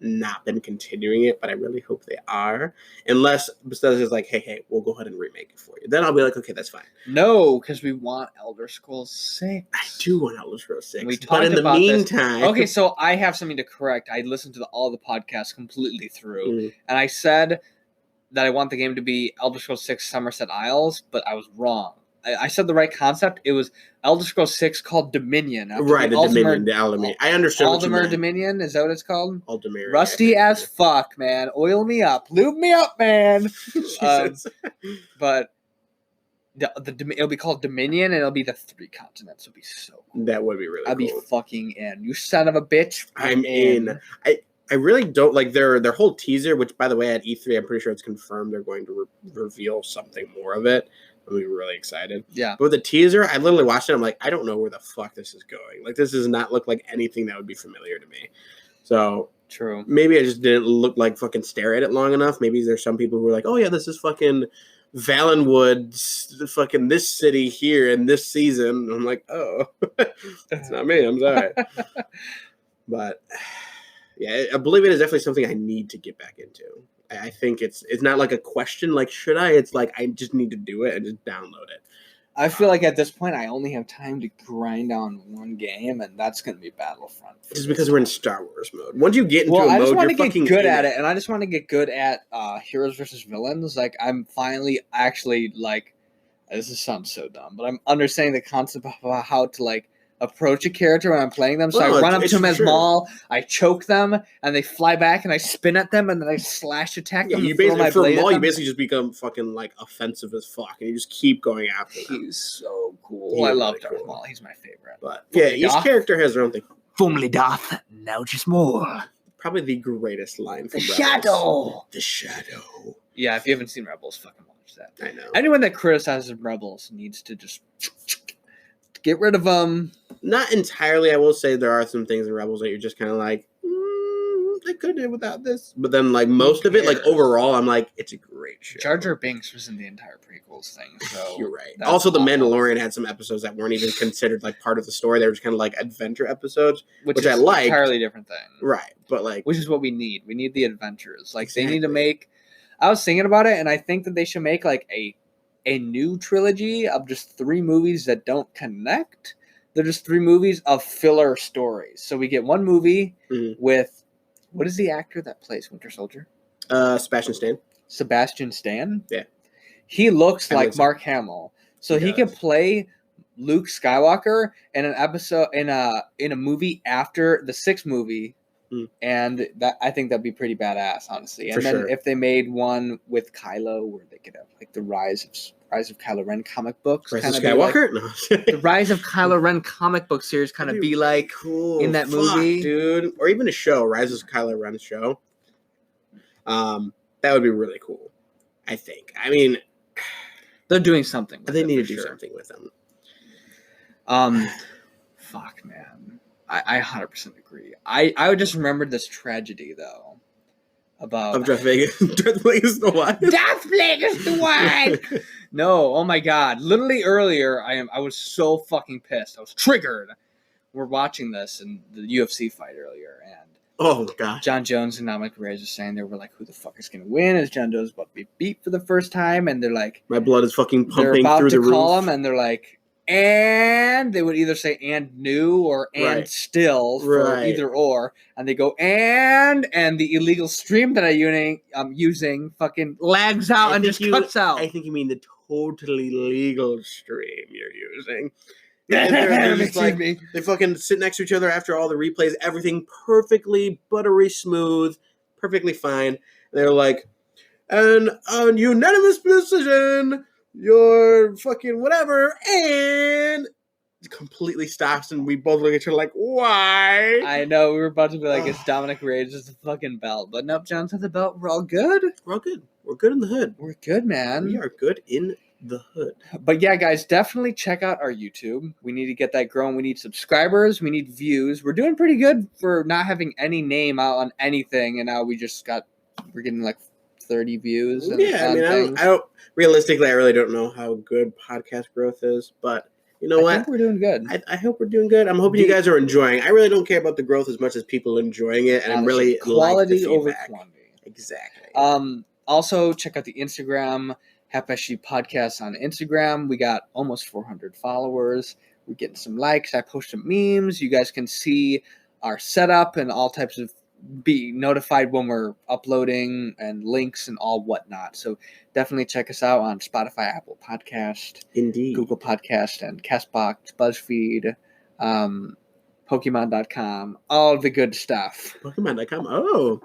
not been continuing it, but I really hope they are. Unless Bethesda's like, hey, we'll go ahead and remake it for you. Then I'll be like, okay, that's fine. No, because we want Elder Scrolls 6. I do want Elder Scrolls 6. We But talked in the about this. meantime, Okay, so I have something to correct. I listened to all the podcasts completely through, and I said that I want the game to be Elder Scrolls 6 Somerset Isles, but I was wrong. I said the right concept. It was Elder Scrolls 6 called Dominion. after right, the Ultimate- Dominion, the Alamy. I understood what you Aldemer meant. Dominion, is that what it's called? Aldemir, Rusty as fuck, man. Oil me up. Lube me up, man. Jesus. But it'll be called Dominion, and it'll be the 3 continents. It'll be so cool. That would be really I'll be cool. fucking in. You son of a bitch. I'm in. I really don't like their whole teaser, which, by the way, at E3, I'm pretty sure it's confirmed they're going to reveal something more of it. I'm really excited. Yeah. But with the teaser, I literally watched it. I'm like, I don't know where the fuck this is going. Like, this does not look like anything that would be familiar to me. So True. maybe I just didn't fucking stare at it long enough. Maybe there's some people who are like, oh yeah, this is fucking Valenwood's fucking this city here in this season. And I'm like, oh, it's not me. I'm sorry. But yeah, Oblivion is definitely something I need to get back into. I think it's not like a question like should I? It's like I just need to do it and just download it. I feel like at this point I only have time to grind on one game, and that's going to be Battlefront. Just because we're in Star Wars mode. Once you get into Well, a I just mode, want you're to fucking get good in at it, and I just want to get good at heroes versus villains. Like I'm finally actually like, this sounds so dumb, but I'm understanding the concept of how to like approach a character when I'm playing them. So Well, I run up it's to them as true. Maul, I choke them, and they fly back, and I spin at them, and then I slash attack Yeah, them. you and throw basically my for blade at Maul, you them. basically just become fucking like offensive as fuck, and you just keep going after them. He's so cool. He I is love really Darth cool. Maul. He's my favorite. But yeah, each Darth? character has their own thing. Formerly Darth, now just more. Probably the greatest line from The Rebels. Shadow. The Shadow. Yeah, if you haven't seen Rebels, fucking watch that. I know. Anyone that criticizes Rebels needs to just get rid of them. Not entirely. I will say there are some things in Rebels that you're just kind of like, they could do without this. But then, like most of it, like cares? overall, I'm like, it's a great show. Jar Jar Binks was in the entire prequels thing, so You're right. that's Also, The awful. Mandalorian had some episodes that weren't even considered like part of the story. They were just kind of like adventure episodes, which is I liked. an entirely different thing. Right? But like, Which is what we need. We need the adventures. Like they need to Exactly. make. I was thinking about it, and I think that they should make like a new trilogy of just 3 movies that don't connect. They're just 3 movies of filler stories. So we get one movie Mhm. with what is the actor that plays Winter Soldier? Sebastian Stan. Sebastian Stan. Yeah. He looks I like think so. Mark Hamill, so He he can does. play Luke Skywalker in an episode in a movie after the 6th movie, and that I think that'd be pretty badass, honestly. And For then sure. if they made one with Kylo, where they could have like the Rise of Kylo Ren comic books, Rise of kinda be like- Skywalker. No. the Rise of Kylo Ren comic book series kind of That'd be really like cool in that Fuck, movie. dude, or even a show, Rise of Kylo Ren show. That would be really cool. I think. I mean, they're doing something. with they it need to for do sure. something with them. Fuck, man. I 100% agree. I just remembered this tragedy though about Of Darth Vegas. Darth Vegas the what? Darth Vegas the one. No, oh my god! Literally earlier, I was so fucking pissed. I was triggered. We're watching this and the UFC fight earlier, and Oh gosh. John Jones and Dominic Reyes are saying they were like, "Who the fuck is gonna win?" Is John Jones about to be beat for the first time? And they're like, My blood is fucking they're pumping about through to the call roof. him, and they're like, and they would either say "and new" or "and Right. still" for Right. either or, and they go and the illegal stream that I'm using fucking lags out I and think just cuts out. I think you mean the totally legal stream you're using. And they're just like, me. they fucking sit next to each other after all the replays, everything perfectly buttery smooth, perfectly fine. And they're like, and on unanimous decision, you're fucking whatever, and completely stops, and we both look at each other like, why? I know we were about to be like, it's Dominic Reyes' the fucking belt, but nope, John's had the belt. We're all good. We're all good. We're good in the hood. We're good, man. We are good in the hood. But yeah, guys, definitely check out our YouTube. We need to get that growing. We need subscribers. We need views. We're doing pretty good for not having any name out on anything, and now we're getting like 30 views. And Yeah, I mean, I don't. Realistically, I really don't know how good podcast growth is, but you know what? I think we're doing good. I hope we're doing good. I'm hoping you guys are enjoying. I really don't care about the growth as much as people enjoying it, and I'm really quality like the over feedback. quantity. Exactly. Also, check out the Instagram, Half Past Sheev Podcast on Instagram. We got almost 400 followers. We're getting some likes. I post some memes. You guys can see our setup and all types of be notified when we're uploading and links and all whatnot. So definitely check us out on Spotify, Apple Podcast, Indeed, Google Podcast, and Castbox, BuzzFeed, Pokemon.com, all the good stuff. Pokemon.com. Oh,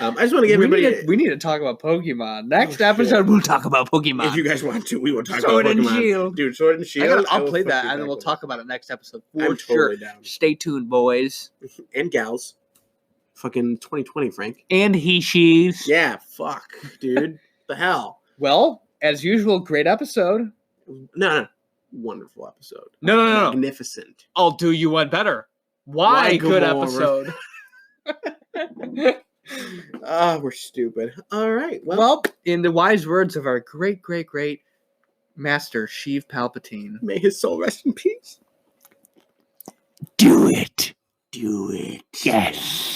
I just want to give everybody. We need to talk about Pokemon. Next episode, We'll talk about Pokemon. If you guys want to, we will talk Sword about and Pokemon. Shield. Dude, Sword and Shield. I'll play that, and then we'll talk about it next episode for I'm sure. totally down. Stay tuned, boys. And gals. Fucking 2020, Frank. And he, she's. Yeah, fuck, dude. The hell? Well, as usual, great episode. No. Wonderful episode. No. Magnificent. I'll do you one better. Why good Gamora? episode? We're stupid. All right. Well, in the wise words of our great master, Sheev Palpatine. May his soul rest in peace. Do it. Do it. Yes.